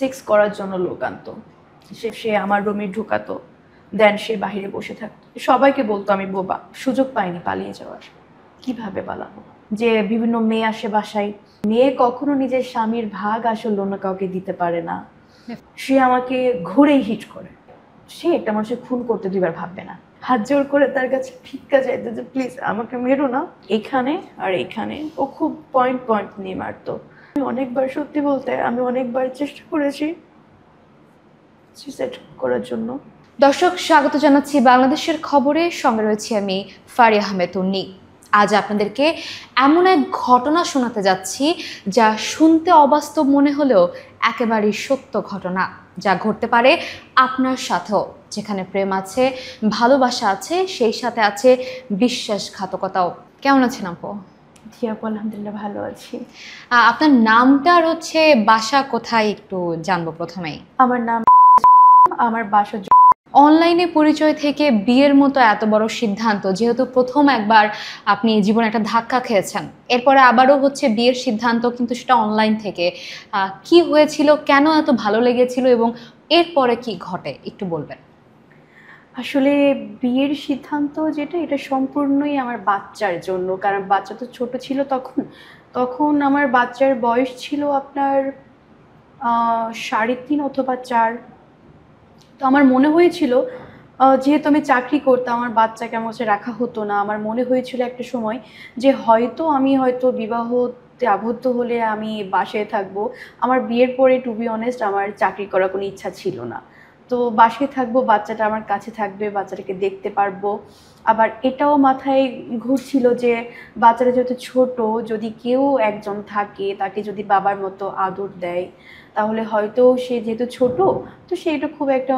Sex করার জন্য লোক আনতো। সে আমার রুমে ঢুকাতো, দেন সে বাহিরে বসে থাকতো। সবাইকে বলতো আমি বোবা, সুযোগ পাইনি পালিয়ে যাওয়ার। কিভাবে পালাবো? যে বিভিন্ন মেয়ে আসে বাসায়, মেয়ে কখনো নিজের স্বামীর ভাগ আসলে অন্য কাউকে দিতে পারে না। সে আমাকে ঘুরেই হিট করে। সে একটা মানুষের খুন করতে 2 বার ভাববে না। হাত জোর করে তার কাছে ভিক্ষা চাইতো যে প্লিজ আমাকে মেরো না। এখানে আর এখানে ও খুব পয়েন্ট নিয়ে মারতো। আমি অনেকবার, সত্যি বলতে আমি অনেকবার চেষ্টা করেছি সুইসাইড করার জন্য। দর্শক, স্বাগত জানাচ্ছি বাংলাদেশের খবরে। সঙ্গে রয়েছি আমি ফারিয়া আহমেদ উন্নি। আজ আপনাদেরকে এমন এক ঘটনা শোনাতে যাচ্ছি যা শুনতে অবাস্তব মনে হলেও একেবারেই সত্য ঘটনা, যা ঘটতে পারে আপনার সাথেও। যেখানে প্রেম আছে, ভালোবাসা আছে, সেই সাথে আছে বিশ্বাসঘাতকতাও। কেমন আছেন আপু? জি আপু, আলহামদুলিল্লাহ ভালো আছি। আপনার নামটা আর হচ্ছে বাসা কোথায় একটু জানবো প্রথমেই। আমার নাম, আমার বাসা। অনলাইনে পরিচয় থেকে বিয়ের মতো এত বড় সিদ্ধান্ত, যেহেতু প্রথম একবার আপনি জীবনে একটা ধাক্কা খেয়েছেন, এরপরে আবারও হচ্ছে বিয়ের সিদ্ধান্ত, কিন্তু সেটা অনলাইন থেকে। কি হয়েছিল, কেন এত ভালো লেগেছিল এবং এরপরে কি ঘটে একটু বলবেন? আসলে বিয়ের সিদ্ধান্ত যেটা, এটা সম্পূর্ণই আমার বাচ্চার জন্য। কারণ বাচ্চা তো ছোট ছিল তখন আমার বাচ্চার বয়স ছিল আপনার 3.5 অথবা 4। তো আমার মনে হয়েছিল, যেহেতু আমি চাকরি করতাম, আমার বাচ্চাকে আমার কাছে রাখা হতো না। আমার মনে হয়েছিল একটা সময় যে আমি হয়তো বিবাহতে আবদ্ধ হলে আমি বাসায় থাকবো। আমার বিয়ের পরে টু বি অনেস্ট আমার চাকরি করার কোনো ইচ্ছা ছিল না। তো বাসায় থাকবো, বাচ্চাটা আমার কাছে থাকবে, বাচ্চাটাকে দেখতে পারবো। আবার এটাও মাথায় ঘুরছিল যে বাচ্চাটা যেহেতু ছোট, যদি কেউ একজন থাকে তাকে যদি বাবার মতো আদর দেয়, তাহলে হয়তো সে যেহেতু ছোট, তো সে এটা খুব একটা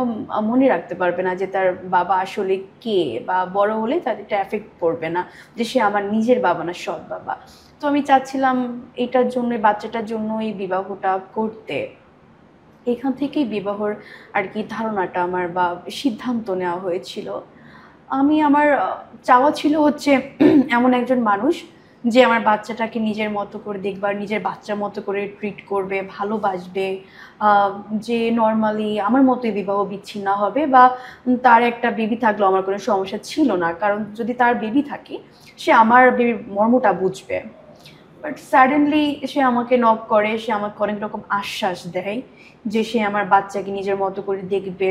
মনে রাখতে পারবে না যে তার বাবা আসলে কে, বা বড় হলে তার এটা এফেক্ট পড়বে না যে সে আমার নিজের বাবা না সৎ বাবা। তো আমি চাচ্ছিলাম এটার জন্য, বাচ্চাটার জন্য এই বিবাহটা করতে। এখান থেকেই বিবাহর আর কি ধারণাটা আমার, বা সিদ্ধান্ত নেওয়া হয়েছিল। আমার চাওয়া ছিল হচ্ছে এমন একজন মানুষ যে আমার বাচ্চাটাকে নিজের মতো করে দেখবার, নিজের বাচ্চার মতো করে ট্রিট করবে, ভালোবাসবে, যে নর্মালি আমার মতোই বিবাহ বিচ্ছিন্ন হবে, বা তার একটা বেবি থাকলেও আমার কোনো সমস্যা ছিল না। কারণ যদি তার বেবি থাকে, সে আমার বেবির মর্মটা বুঝবে। বাট সাডেনলি সে আমাকে নক করে, সে আমাকে অনেক রকম আশ্বাস দেয় যে সে আমার বাচ্চাকে নিজের মতো করে দেখবে।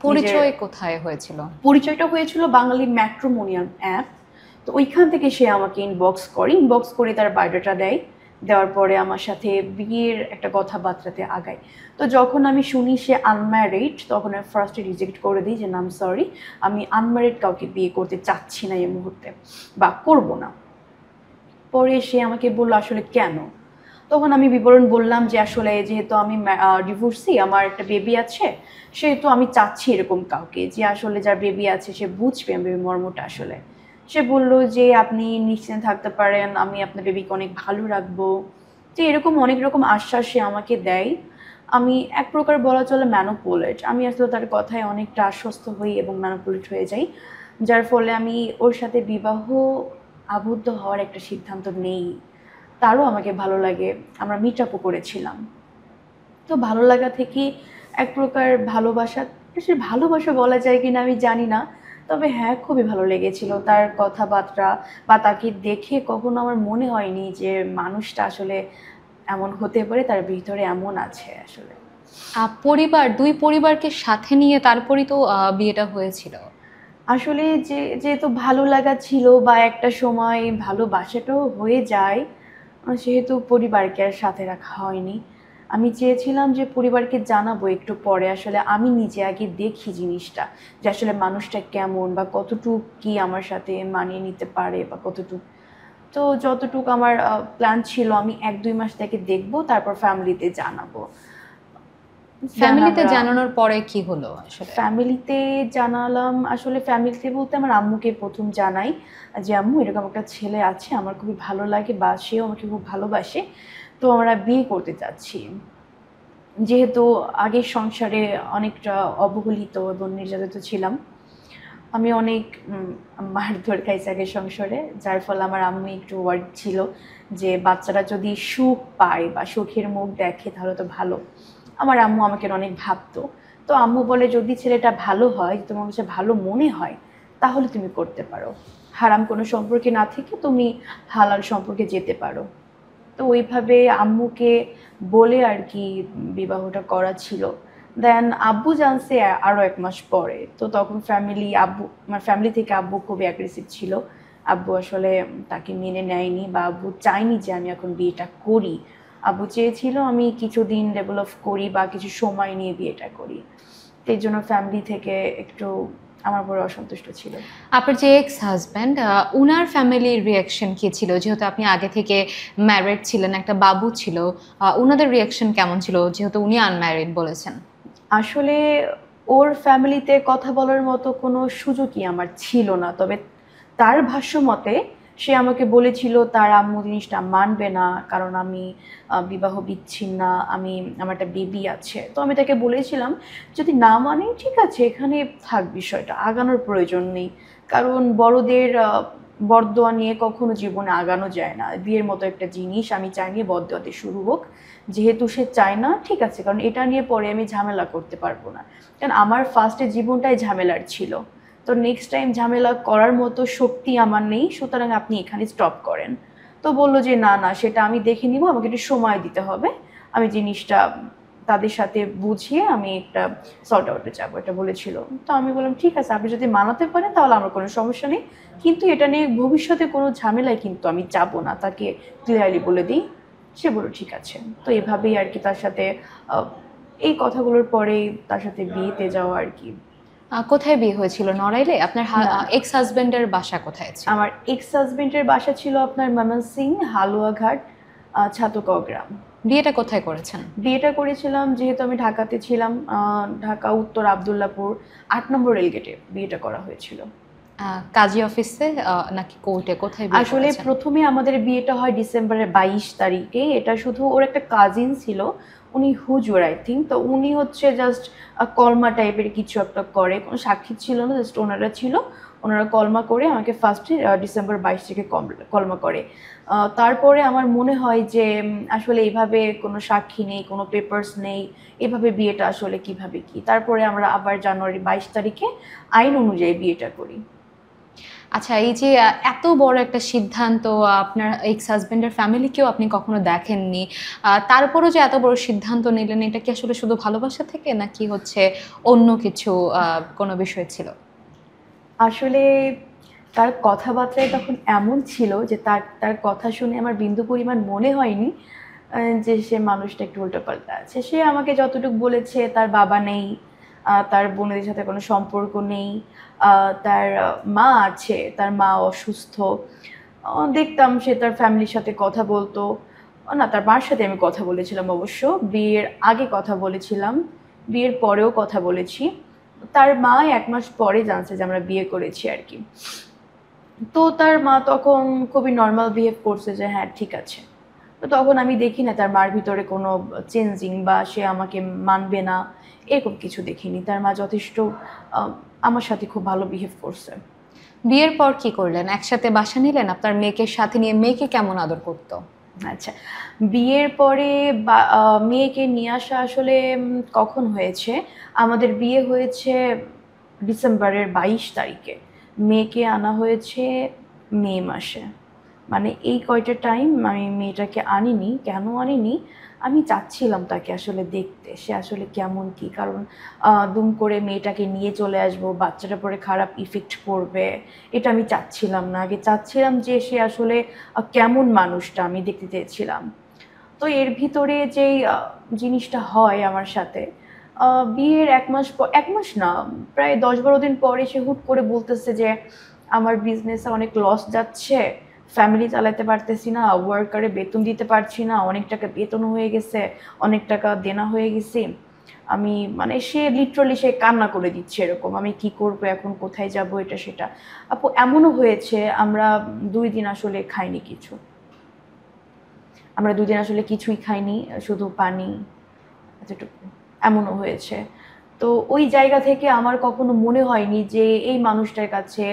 পরিচয় কোথায় হয়েছিল? পরিচয়টা হয়েছিল বাঙালি ম্যাট্রিমোনিয়াল অ্যাপ। তো ওইখান থেকে সে আমাকে ইনবক্স করে তার বায়োডাটা দেয়। দেওয়ার পরে আমার সাথে বিয়ের একটা কথাবার্তাতে আগায়। তো যখন আমি শুনি সে আনম্যারিড, তখন আমি ফার্স্টে রিজেক্ট করে দিই যে নাম সরি, আমি আনম্যারিড কাউকে বিয়ে করতে চাচ্ছি না এই মুহূর্তে, বা করব না। পরে সে আমাকে বললো আসলে কেন। তখন আমি বিবরণ বললাম যে আসলে যেহেতু আমি ডিভোর্সি, আমার একটা বেবি আছে, সেহেতু আমি চাচ্ছি এরকম কাউকে যে আসলে যার বেবি আছে সে বুঝবে বেবি মর্মটা আসলে। সে বলল যে আপনি নিশ্চিন্তে থাকতে পারেন, আমি আপনার বেবিকে অনেক ভালো রাখবো। যে এরকম অনেক রকম আশ্বাস সে আমাকে দেয়। আমি এক প্রকার বলা চলে ম্যানুপুলেট, আমি আসলে তার কথায় অনেকটা আশ্বস্ত হই এবং ম্যানুপুলেট হয়ে যাই, যার ফলে আমি ওর সাথে বিবাহ আবদ্ধ হওয়ার একটা সিদ্ধান্ত নেই। তারও আমাকে ভালো লাগে, আমরা মিট আপও করেছিলাম। তো ভালো লাগা থেকে এক প্রকার ভালোবাসা, সে ভালোবাসা বলা যায় কিনা আমি জানি না, তবে হ্যাঁ খুবই ভালো লেগেছিল তার কথাবার্তা, বা তাকে দেখে কখনো আমার মনে হয়নি যে মানুষটা আসলে এমন হতে পারে, তার ভিতরে এমন আছে আসলে। পরিবার, দুই পরিবারকে সাথে নিয়ে তারপরই তো বিয়েটা হয়েছিল। আসলে যেহেতু ভালো লাগা ছিল, বা একটা সময় ভালোবাসাটাও হয়ে যায়, সেহেতু পরিবারকে আর সাথে রাখা হয়নি। আমি চেয়েছিলাম যে পরিবারকে জানাবো একটু পরে, আসলে আমি নিজে আগে দেখি জিনিসটা, যে আসলে মানুষটা কেমন, বা কতটুক কি আমার সাথে মানিয়ে নিতে পারে, বা কতটুক। তো যতটুক আমার প্ল্যান ছিল, আমি 1-2 মাস থেকে দেখবো, তারপর ফ্যামিলিতে জানাবো। ফ্যামিলিতে জানানোর পরে কি হলো আসলে? ফ্যামিলিতে জানালাম, আসলে ফ্যামিলিতে বলতে আমার আম্মুকে প্রথম জানাই যে আম্মু এরকম একটা ছেলে আছে, আমার খুবই ভালো লাগে, বা সেও আমাকে খুব ভালোবাসে, তো আমরা বিয়ে করতে চাচ্ছি। যেহেতু আগের সংসারে অনেকটা অবহেলিত এবং নির্যাতিত ছিলাম, আমি অনেক মারধর খাইছি আগের সংসারে, যার ফলে আমার আম্মু একটু ওয়ার্ড ছিল যে বাচ্চারা যদি সুখ পায় বা সুখের মুখ দেখে তাহলে তো ভালো। আমার আম্মু আমাকে অনেক ভাবতো। তো আম্মু বলে, যদি ছেলেটা ভালো হয়, তোমার কাছে ভালো মনে হয়, তাহলে তুমি করতে পারো, হারাম কোনো সম্পর্কে না থেকে তুমি হালাল সম্পর্কে যেতে পারো। তো ওইভাবে আম্মুকে বলে আর কি বিবাহটা করা ছিল। দেন আব্বু জানছে আরও 1 মাস পরে। তো তখন আমার ফ্যামিলি থেকে আব্বু খুবই অ্যাগ্রেসিভ ছিল। আব্বু আসলে তাকে মেনে নেয়নি, বা আব্বু চায়নি যে আমি এখন বিয়েটা করি। আব্বু চেয়েছিল আমি কিছুদিন ডেভেলপ করি বা কিছু সময় নিয়ে বিয়েটা করি। তো এই জন্য ফ্যামিলি থেকে একটু আমার উপর অসন্তুষ্ট ছিল। আপনার যে এক্স হাজব্যান্ড, উনার ফ্যামিলির রিয়াকশন কি ছিল? যেহেতু আপনি আগে থেকে ম্যারিড ছিলেন, একটা বাবু ছিল, উনাদের রিয়াকশন কেমন ছিল যেহেতু উনি আনম্যারিড বলেছেন? আসলে ওর ফ্যামিলিতে কথা বলার মতো কোনো সুযোগই আমার ছিল না। তবে তার ভাষ্য মতে সে আমাকে বলেছিল তার আম্মু জিনিসটা মানবে না, কারণ আমি বিবাহ বিচ্ছিন্ন, আমার একটা বেবি আছে। তো আমি তাকে বলেছিলাম, যদি না মানে ঠিক আছে, এখানে থাক, বিষয়টা আগানোর প্রয়োজন নেই। কারণ বড়দের বরদোয়া নিয়ে কখনো জীবনে আগানো যায় না। বিয়ের মতো একটা জিনিস আমি চাইনি বরদোয়াতে শুরু হোক। যেহেতু সে চায় না, ঠিক আছে, কারণ এটা নিয়ে পরে আমি ঝামেলা করতে পারবো না। কারণ আমার ফার্স্টের জীবনটাই ঝামেলার ছিল। তো নেক্সট টাইম ঝামেলা করার মতো শক্তি আমার নেই, সুতরাং আপনি এখানে স্টপ করেন। তো বললো যে না না, সেটা আমি দেখে নিব, আমাকে একটু সময় দিতে হবে, আমি জিনিসটা তাদের সাথে বুঝিয়ে আমি একটা সর্ট আউটে যাবো, এটা বলেছিল। তো আমি বললাম ঠিক আছে, আপনি যদি মানাতে পারেন তাহলে আমার কোনো সমস্যা নেই, কিন্তু এটা নিয়ে ভবিষ্যতে কোনো ঝামেলায় কিন্তু আমি যাবো না, তাকে ক্লিয়ারলি বলে দিই। সে বলল ঠিক আছে। তো এভাবেই আর কি তার সাথে এই কথাগুলোর পরেই তার সাথে বিয়েতে যাওয়া আর কি। কোথায় বিয়ে হয়েছিল? নড়াইলে? আপনার না, এক্স হাজব্যান্ডের বাসা কোথায় ছিল? আমার এক্স হাজবেন্ডের বাসা ছিল আপনার ময়মনসিংহ, হালুয়াঘাট, ছাতকাও গ্রাম। বিয়েটা কোথায় করেছেন? বিয়েটা করেছিলাম, যেহেতু আমি ঢাকাতে ছিলাম, ঢাকা উত্তর আবদুল্লাপুর 8 নম্বর রেলগেটে বিয়েটা করা হয়েছিল। কাজী অফিসে নাকি কোর্টে? কোথায় বিয়ে আসলে করেছেন? প্রথমে আমাদের বিয়েটা হয় ডিসেম্বরের 22 তারিখে। এটা শুধু ওর একটা কাজিন ছিল, উনি হুজুর আই থিঙ্ক। তো উনি হচ্ছে জাস্ট কলমা টাইপের কিছু একটা করে, কোনো সাক্ষী ছিল না, জাস্ট ওনারা ছিল। ওনারা কলমা করে আমাকে ফার্স্টে ডিসেম্বর 22 থেকে কলমা করে। তারপরে আমার মনে হয় যে আসলে এইভাবে কোনো সাক্ষী নেই, কোনো পেপারস নেই, এভাবে বিয়েটা আসলে কিভাবে কি। তারপরে আমরা আবার জানুয়ারি 22 তারিখে আইন অনুযায়ী বিয়েটা করি। আচ্ছা, এই যে এত বড় একটা সিদ্ধান্ত, আপনার এক্স হাজবেন্ডের ফ্যামিলিকেও আপনি কখনো দেখেননি, তারপরও যে এত বড় সিদ্ধান্ত নিলেন, এটা কি আসলে শুধু ভালোবাসা থেকে নাকি হচ্ছে অন্য কিছু কোনো বিষয় ছিল? আসলে তার কথাবার্তায় তখন এমন ছিল যে তার তার কথা শুনে আমার বিন্দু পরিমাণ মনে হয়নি যে সে মানুষটা একটু উল্টোপাল্টা আছে। সে আমাকে যতটুকু বলেছে, তার বাবা নেই, তার বোনেদের সাথে কোনো সম্পর্ক নেই, তার মা আছে, তার মা অসুস্থ। দেখতাম সে তার ফ্যামিলির সাথে কথা বলতো। না, তার মার সাথে আমি কথা বলেছিলাম অবশ্য, বিয়ের আগে কথা বলেছিলাম, বিয়ের পরেও কথা বলেছি। তার মা 1 মাস পরে জানছে যে আমরা বিয়ে করেছি আর কি। তো তার মা তখন খুবই নর্মাল বিহেভ করছে যে হ্যাঁ ঠিক আছে। তো তখন আমি দেখি না তার মার ভিতরে কোনো চেঞ্জিং বা সে আমাকে মানবে না, এরকম কিছু দেখিনি। তার মা যথেষ্ট আহ, আমার সাথে খুব ভালো বিহেভ করছে। বিয়ের পর কি করলেন? একসাথে বাসা নিলেন? আপনার মেয়েকে সাথে নিয়ে মেয়েকে কেমন আদর করতো? আচ্ছা, বিয়ের পরে মেয়েকে নিয়ে আসা আসলে কখন হয়েছে, আমাদের বিয়ে হয়েছে ডিসেম্বরের 22 তারিখে, মেয়েকে আনা হয়েছে মে মাসে। মানে এই কয়টা টাইম আমি মেয়েটাকে আনিনি। কেন আনিনি, আমি চাচ্ছিলাম তাকে আসলে দেখতে, সে আসলে কেমন কি। কারণ দুম করে মেয়েটাকে নিয়ে চলে আসবো, বাচ্চাটা পরে খারাপ ইফেক্ট পড়বে, এটা আমি চাচ্ছিলাম না। আগে চাচ্ছিলাম যে সে আসলে কেমন মানুষটা আমি দেখতে চেয়েছিলাম। তো এর ভিতরে যেই জিনিসটা হয় আমার সাথে, বিয়ের 1 মাস পর, 1 মাস না, প্রায় 10-12 দিন পরে সে হুট করে বলতেছে যে আমার বিজনেসে অনেক লস যাচ্ছে, ফ্যামিলি চালাতে পারতেছি না, ওয়ার্কারে বেতন দিতে পারছি না, অনেক টাকা বেতন হয়ে গেছে, অনেক টাকা দেনা হয়ে গেছে। আমি মানে সে লিটারালি সে কান্না করে দিচ্ছে এরকম, আমি কি করব এখন, কোথায় যাব, এটা সেটা। আপু এমনও হয়েছে আমরা 2 দিন আসলে খাইনি কিছু, আমরা 2 দিন আসলে কিছুই খাইনি, শুধু পানি, এতটুকু। এমনও হয়েছে। তো ওই জায়গা থেকে আমার কখনো মনে হয়নি যে এই মানুষটার কাছে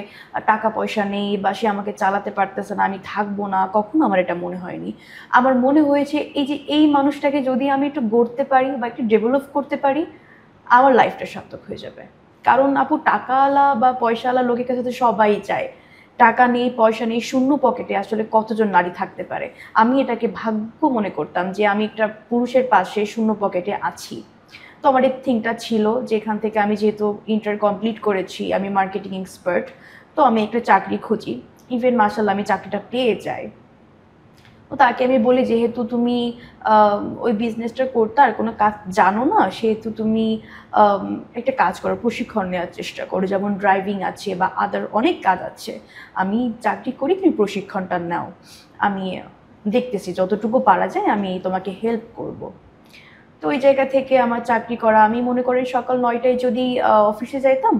টাকা পয়সা নেই বা সে আমাকে চালাতে পারতেছে না, আমি থাকবো না, কখনো আমার এটা মনে হয়নি। আমার মনে হয়েছে এই যে এই মানুষটাকে যদি আমি একটু গড়তে পারি বা একটু ডেভেলপ করতে পারি, আমার লাইফটা সার্থক হয়ে যাবে। কারণ আপু, টাকাওয়ালা বা পয়সাওয়ালা লোকের কাছে তো সবাই চায়। টাকা নেই, পয়সা নেই, শূন্য পকেটে আসলে কতজন নারী থাকতে পারে। আমি এটাকে ভাগ্য মনে করতাম যে আমি একটা পুরুষের পাশে শূন্য পকেটে আছি। তো আমার এই থিংটা ছিল, যেখান থেকে আমি যেহেতু ইন্টার কমপ্লিট করেছি, আমি মার্কেটিং এক্সপার্ট, তো আমি একটা চাকরি খুঁজি। ইভেন মাশাআল্লাহ আমি চাকরিটা পেয়ে যাই। তো তাকে আমি বলি, যেহেতু তুমি ওই বিজনেসটা করতে আর কোনো কাজ জানো না, সেহেতু তুমি একটা কাজ করো, প্রশিক্ষণ নেওয়ার চেষ্টা করো, যেমন ড্রাইভিং আছে বা আদার অনেক কাজ আছে। আমি চাকরি করি, তুমি প্রশিক্ষণটা নাও, আমি দেখতেছি যতটুকু পারা যায় আমি তোমাকে হেল্প করব। তো ওই জায়গা থেকে আমার চাকরি করা, আমি মনে করি সকাল 9টায় যদি অফিসে যাইতাম,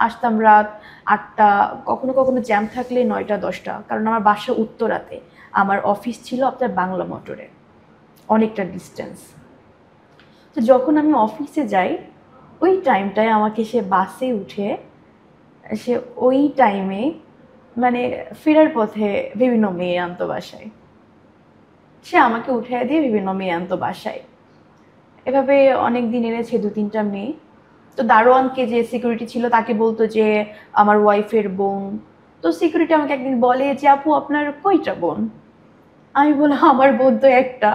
আসতাম রাত 8টা, কখনো কখনো জ্যাম থাকলে 9টা 10টা, কারণ আমার বাসা উত্তরাতে, আমার অফিস ছিল আপনার বাংলা মোটরে, অনেকটা ডিস্টেন্স। তো যখন আমি অফিসে যাই, ওই টাইমটায় আমাকে সে বাসে উঠে, সে ওই টাইমে মানে ফেরার পথে বিভিন্ন মেয়ে আনতো বাসায়, সে আমাকে উঠে দিয়ে বিভিন্ন মেয়ে আনতো বাসায়। এভাবে অনেক দিন এনেছে 2-3টা মেয়ে। তো দারোয়ানকে, যে সিকিউরিটি ছিল, তাকে বলতো যে আমার ওয়াইফের বোন। তো সিকিউরিটি আমাকে একদিন বলে যে আপু, আপনার কয়টা বোন? আমি বললাম আমার বোন তো একটা।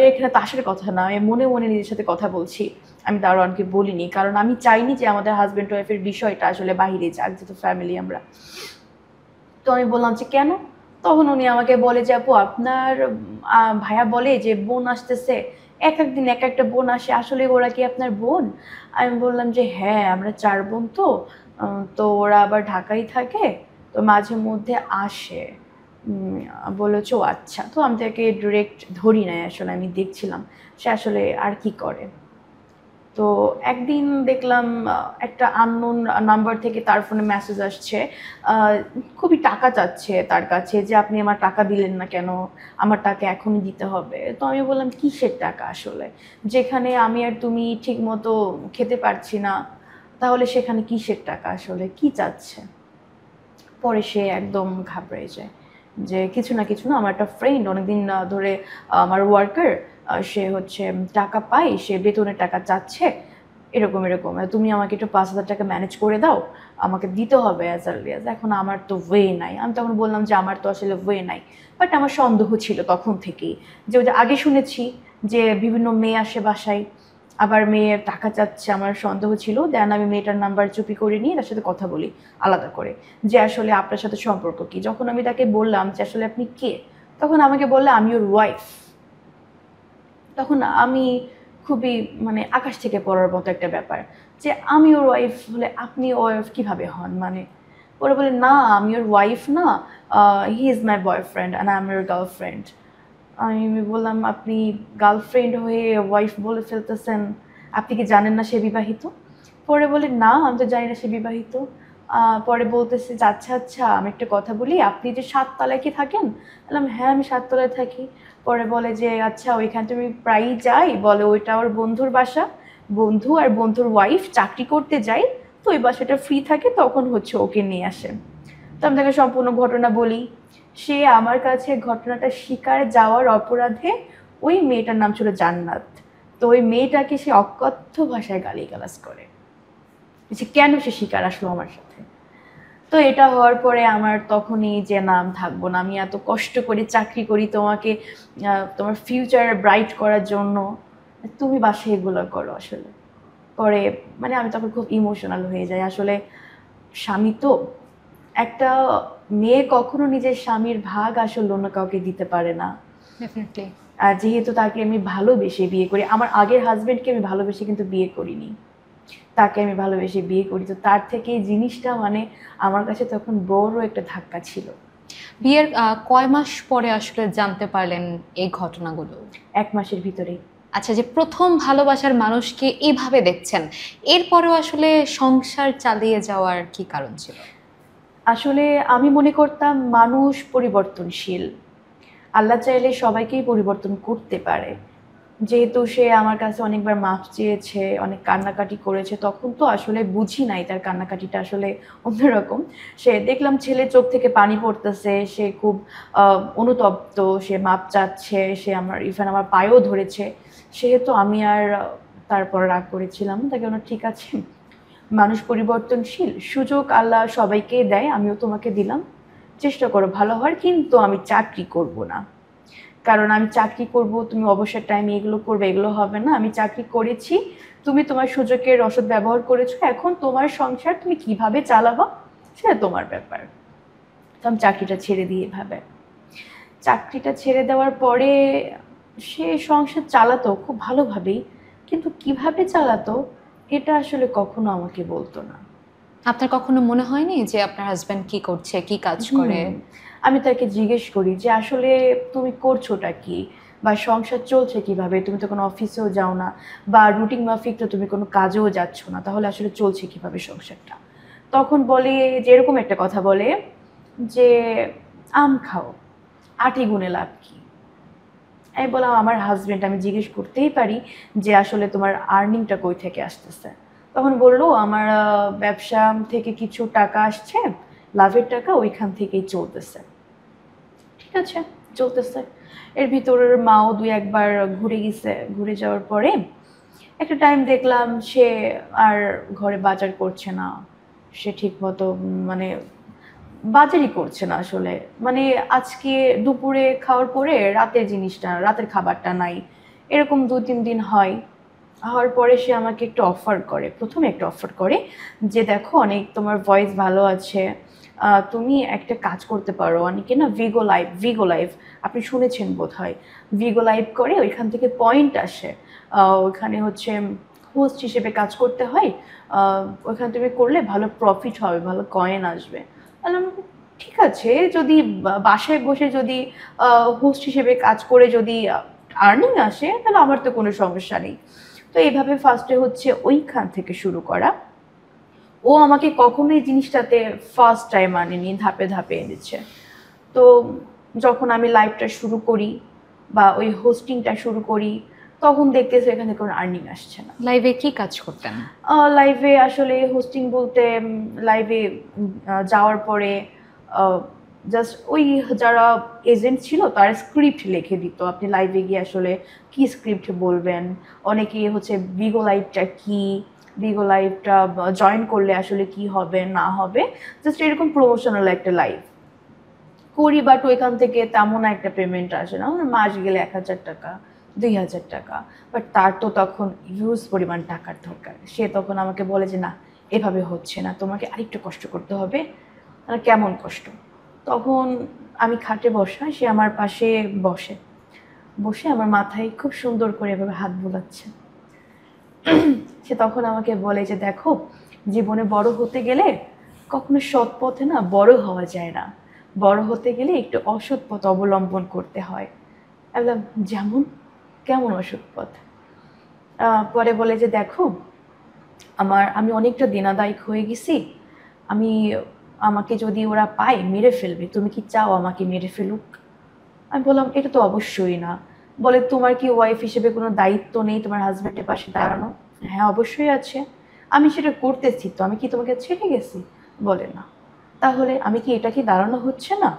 এখানে তার সাথে কথা না, আমি মনে মনে নিজের সাথে কথা বলছি। আমি দারোয়ানকে বলিনি, কারণ আমি চাইনি যে আমাদের হাজব্যান্ড ওয়াইফের বিষয়টা আসলে বাহিরে যাক, যেহেতু ফ্যামিলি আমরা। তো আমি বললাম যে কেন? তখন উনি আমাকে বলে যে আপু, আপনার ভাইয়া বলে যে বোন আসতেছে, এক এক দিন এক একটা বোন আসে, আসলে ওরা কি আপনার বোন? আমি বললাম যে হ্যাঁ, আমরা 4 বোন। তো তো ওরা আবার ঢাকায় থাকে, তো মাঝে মধ্যে আসে। বলেছো আচ্ছা। তো আমি তাকে ডিরেক্ট ধরি নাই, আসলে আমি দেখছিলাম সে আসলে আর কি করে। তো একদিন দেখলাম একটা আননোন নাম্বার থেকে তার ফোনে মেসেজ আসছে, আহ, খুবই টাকা চাচ্ছে তার কাছে, যে আপনি আমার টাকা দিলেন না কেন, আমার টাকা এখনই দিতে হবে। তো আমি বললাম কিসের টাকা আসলে, যেখানে আমি আর তুমি ঠিক মতো খেতে পারছি না, তাহলে সেখানে কিসের টাকা, আসলে কি চাচ্ছে? পরে সে একদম ঘাবড়ে যায় যে কিছু না কিছু না, আমার একটা ফ্রেন্ড অনেকদিন ধরে আমার ওয়ার্কার, সে হচ্ছে টাকা পায়, সে বেতনের টাকা চাচ্ছে, এরকম এরকম, তুমি আমাকে একটু 5,000 টাকা ম্যানেজ করে দাও, আমাকে দিতে হবে অ্যাজ আর্লি অ্যাজ। এখন আমার তো ওয়ে নাই, আমি তখন বললাম যে আমার তো আসলে ওয়ে নাই। বাট আমার সন্দেহ ছিল তখন থেকেই, যে ওই যে আগে শুনেছি যে বিভিন্ন মেয়ে আসে বাসায়, আবার মেয়ে টাকা চাচ্ছে, আমার সন্দেহ ছিল। দেন আমি মেয়েটার নাম্বার চুপি করে নিয়ে তার সাথে কথা বলি আলাদা করে, যে আসলে আপনার সাথে সম্পর্ক কি। যখন আমি তাকে বললাম যে আসলে আপনি কে, তখন আমাকে বললে আমি ওর ওয়াইফ। তখন আমি খুবই মানে আকাশ থেকে পড়ার মতো একটা ব্যাপার, যে আমি ওর ওয়াইফ হলে আপনি ওয়াইফ কিভাবে হন, মানে ওরা বলে না আমি ওর ওয়াইফ না, he is my boyfriend and I am your girlfriend. আমি বললাম আপনি গার্লফ্রেন্ড হয়ে ওয়াইফ বলে ফেলতেছেন, আপনি কি জানেন না সে বিবাহিত? পরে বলে না আমি তো জানি না সে বিবাহিত। পরে বলতেছে যে আচ্ছা আচ্ছা, আমি একটা কথা বলি, আপনি যে 7 তলায় কি থাকেন? বললাম হ্যাঁ আমি 7 তলায় থাকি। পরে বলে যে আচ্ছা ওইখানে তুমি প্রায়ই যাই, বলে ওইটা ওর বন্ধুর বাসা, বন্ধু আর বন্ধুর ওয়াইফ চাকরি করতে যায়, তো ওই বাসাটা ফ্রি থাকে, তখন হচ্ছে ওকে নিয়ে আসে। তো আমি তাকে সম্পূর্ণ ঘটনা বলি। সে আমার কাছে ঘটনাটা স্বীকার যাওয়ার অপরাধে, ওই মেয়েটার নাম ছিল জান্নাত, তো ওই মেয়েটাকে সে অকথ্য ভাষায় গালিগালাজ করে যে কেন সে স্বীকার আসলো আমার সাথে। তো এটা হওয়ার পরে আমার তখনই যে নাম থাকবো না, আমি এত কষ্ট করে চাকরি করি তোমাকে তোমার ফিউচার ব্রাইট করার জন্য, তুমি বাসায় এগুলো করো আসলে। পরে মানে আমি তখন খুব ইমোশনাল হয়ে যাই। আসলে স্বামী তো, একটা মেয়ে কখনো নিজের স্বামীর ভাগ আসলে অন্য কাউকে দিতে পারে না। ডেফিনেটলি। আর যেহেতু তাকে আমি ভালোবেসে বিয়ে করি, আমার আগের হাজবেন্ডকে আমি ভালোবেসে কিন্তু বিয়ে করিনি, তাকে আমি ভালোবেসে বিয়ে করি, তো তার থেকে এই জিনিসটা মানে আমার কাছে তখন বড় একটা ধাক্কা ছিল। বিয়ের কয় মাস পরে আসলে জানতে পারলেন এই ঘটনাগুলো? 1 মাসের ভিতরেই। আচ্ছা, যে প্রথম ভালোবাসার মানুষকে এইভাবে দেখছেন, এরপরেও আসলে সংসার চালিয়ে যাওয়ার কি কারণ ছিল? আসলে আমি মনে করতাম মানুষ পরিবর্তনশীল, আল্লাহ চাইলে সবাইকেই পরিবর্তন করতে পারে, যেহেতু সে আমার কাছে অনেকবার মাফ চেয়েছে, অনেক কান্নাকাটি করেছে, তখন তো আসলে বুঝি নাই তার কান্নাকাটিটা আসলে অন্যরকম। সে দেখলাম ছেলের চোখ থেকে পানি পড়তেছে, সে খুব অনুতপ্ত, সে মাপ চাচ্ছে, সে ইভেন আমার পায়েও ধরেছে। সেহেতু আমি আর তারপর রাগ করেছিলাম না, তাকে বললাম ঠিক আছে, মানুষ পরিবর্তনশীল, সুযোগ আল্লাহ সবাইকেই দেয়, আমিও তোমাকে দিলাম, চেষ্টা করো ভালো হওয়ার, কিন্তু আমি চাকরি করব না। কারণ আমি চাকরি করব, তুমি অবসর টাইমে এগুলো করবে, এগুলো হবে না। আমি চাকরি করেছি, তুমি তোমার সুযোগের রসদ ব্যবহার করেছো, এখন তোমার সংসার তুমি কিভাবে চালাবা সেটা তোমার ব্যাপার। তো আমি চাকরিটা ছেড়ে দিই। এভাবে চাকরিটা ছেড়ে দেওয়ার পরে সে সংসার চালাতো খুব ভালোভাবেই, কিন্তু কিভাবে চালাতো এটা আসলে কখনো আমাকে বলতো না। আপনার কখনো মনে হয়নি যে আপনার হাজবেন্ড কি করছে, কি কাজ করে? আমি তাকে জিজ্ঞেস করি যে আসলে তুমি করছোটা কি, বা সংসার চলছে কিভাবে, তুমি তো কোনো অফিসেও যাও না, বা রুটিন মাফিক তো তুমি কোনো কাজেও যাচ্ছ না, তাহলে আসলে চলছে কিভাবে সংসারটা। তখন বলে যে এরকম একটা কথা বলে যে আম খাও, আটি গুণে লাভ কি। আমি বললাম আমার হাজবেন্ড, আমি জিজ্ঞেস করতেই পারি যে আসলে তোমার আর্নিংটা কই থেকে আসতেছে। তখন বললো আমার ব্যবসা থেকে কিছু টাকা আসছে, লাভের টাকা, ওইখান থেকেই চলতেছে। ঠিক আছে, চলতেছে। এর ভিতরের মাও দুই একবার ঘুরে গেছে, ঘুরে যাওয়ার পরে একটা টাইম দেখলাম সে আর ঘরে বাজার করছে না, সে ঠিক মতো মানে বাজারই করছে না আসলে। মানে আজকে দুপুরে খাওয়ার পরে রাতের জিনিসটা, রাতের খাবারটা নাই, এরকম 2-3 দিন হয়। হওয়ার পরে সে আমাকে একটু অফার করে, প্রথমে একটা অফার করে যে দেখো অনেক তোমার ভয়েস ভালো আছে, তুমি একটা কাজ করতে পারো। অনেকে না ভিগো লাইভ আপনি শুনেছেন বোধ হয়, ভিগো লাইভ করে, ওইখান থেকে পয়েন্ট আসে, ওইখানে হচ্ছে হোস্ট হিসেবে কাজ করতে হয়, ওইখানে তুমি করলে ভালো প্রফিট হবে, ভালো কয়েন আসবে। বললাম ঠিক আছে, যদি বাসায় বসে যদি হোস্ট হিসেবে কাজ করে যদি আর্নিং আসে তাহলে আমার তো কোনো সমস্যা নেই। তো এইভাবে ফার্স্টে হচ্ছে ওইখান থেকে শুরু করা। ও আমাকে কখনোই জিনিসটাতে ফার্স্ট টাইম আনেনি, ধাপে ধাপে এনেছে। তো যখন আমি লাইভটা শুরু করি বা ওই হোস্টিংটা শুরু করি, তখন দেখতেছি এখানে কোনো আর্নিং আসছে না। লাইভে কি কাজ করতেন? লাইভে আসলে হোস্টিং বলতে লাইভে যাওয়ার পরে জাস্ট ওই যারা এজেন্ট ছিল তার স্ক্রিপ্ট লিখে দিত, আপনি লাইভে গিয়ে আসলে কি স্ক্রিপ্ট বলবেন। অনেকে হচ্ছে বিগো লাইভটা কি, বিগো লাইভটা জয়েন করলে আসলে কি হবে না হবে, জাস্ট এরকম প্রমোশনাল একটা লাইভ করি। বাট ওইখান থেকে তেমন একটা পেমেন্ট আসে না, মাস গেলে 1,000 টাকা, 2,000 টাকা। বাট তার তো তখন হিউজ পরিমাণ টাকার দরকার। সে তখন আমাকে বলে যে না, এভাবে হচ্ছে না, তোমাকে আরেকটু কষ্ট করতে হবে। কেমন কষ্ট? তখন আমি খাটে বসা, সে আমার পাশে বসে, বসে আমার মাথায় খুব সুন্দর করে এভাবে হাত বোলাচ্ছে। সে তখন আমাকে বলে যে দেখো, জীবনে বড় হতে গেলে কখনো সৎ পথে না বড় হওয়া যায় না, বড় হতে গেলে একটু অসৎ পথ অবলম্বন করতে হয়। বললাম যেমন কেমন অসৎ পথ? পরে বলে যে দেখো, আমি অনেকটা দিনাদায়ক হয়ে গেছি, আমাকে যদি ওরা পায় মেরে ফেলবে, তুমি কি চাও আমাকে মেরে ফেলুক? আমি বললাম এটা তো অবশ্যই না। বলে তোমার কি ওয়াইফ হিসেবে কোনো দায়িত্ব নেই তোমার হাজব্যান্ডের পাশে দাঁড়ানো? হ্যাঁ অবশ্যই আছে, আমি সেটা করতেছি, তো আমি কি তোমাকে ছেড়ে গেছি? বলে না। তাহলে আমি কি, এটা কি দাঁড়ানো হচ্ছে না?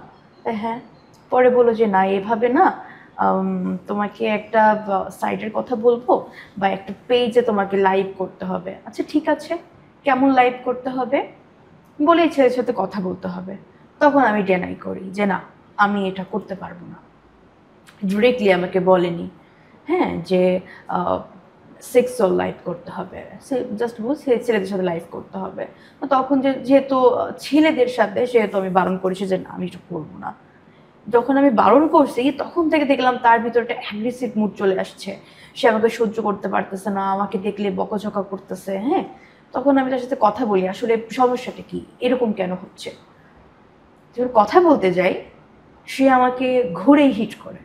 হ্যাঁ। পরে বলো যে না, এভাবে না, তোমাকে একটা সাইটের কথা বলবো, বা একটা পেজে তোমাকে লাইভ করতে হবে। আচ্ছা ঠিক আছে, কেমন লাইভ করতে হবে? বলে ছেলের সাথে কথা বলতে হবে। তখন আমি ডেনাই করি যে না, আমি এটা করতে পারবো না। ডিরেক্টলি আমাকে বলেনি, হ্যাঁ, যে সেক্সুয়াল লাইভ করতে হবে, সে জাস্ট বলছে ছেলেদের সাথে লাইভ করতে হবে। তখন যেহেতু ছেলেদের সাথে, সেহেতু আমি বারণ করেছি যে না, আমি এটা করবো না। যখন আমি বারণ করছি, তখন থেকে দেখলাম তার ভিতরে একটা অ্যাগ্রেসিভ মুড চলে আসছে। সে আমাকে সহ্য করতে পারতেছে না, আমাকে দেখলে বকাঝকা করতেছে। হ্যাঁ, তখন আমি তার সাথে কথা বলি, আসলে সমস্যাটা কি, এরকম কেন হচ্ছে। যখন কথা বলতে যাই, সে আমাকে ঘুরেই হিট করে।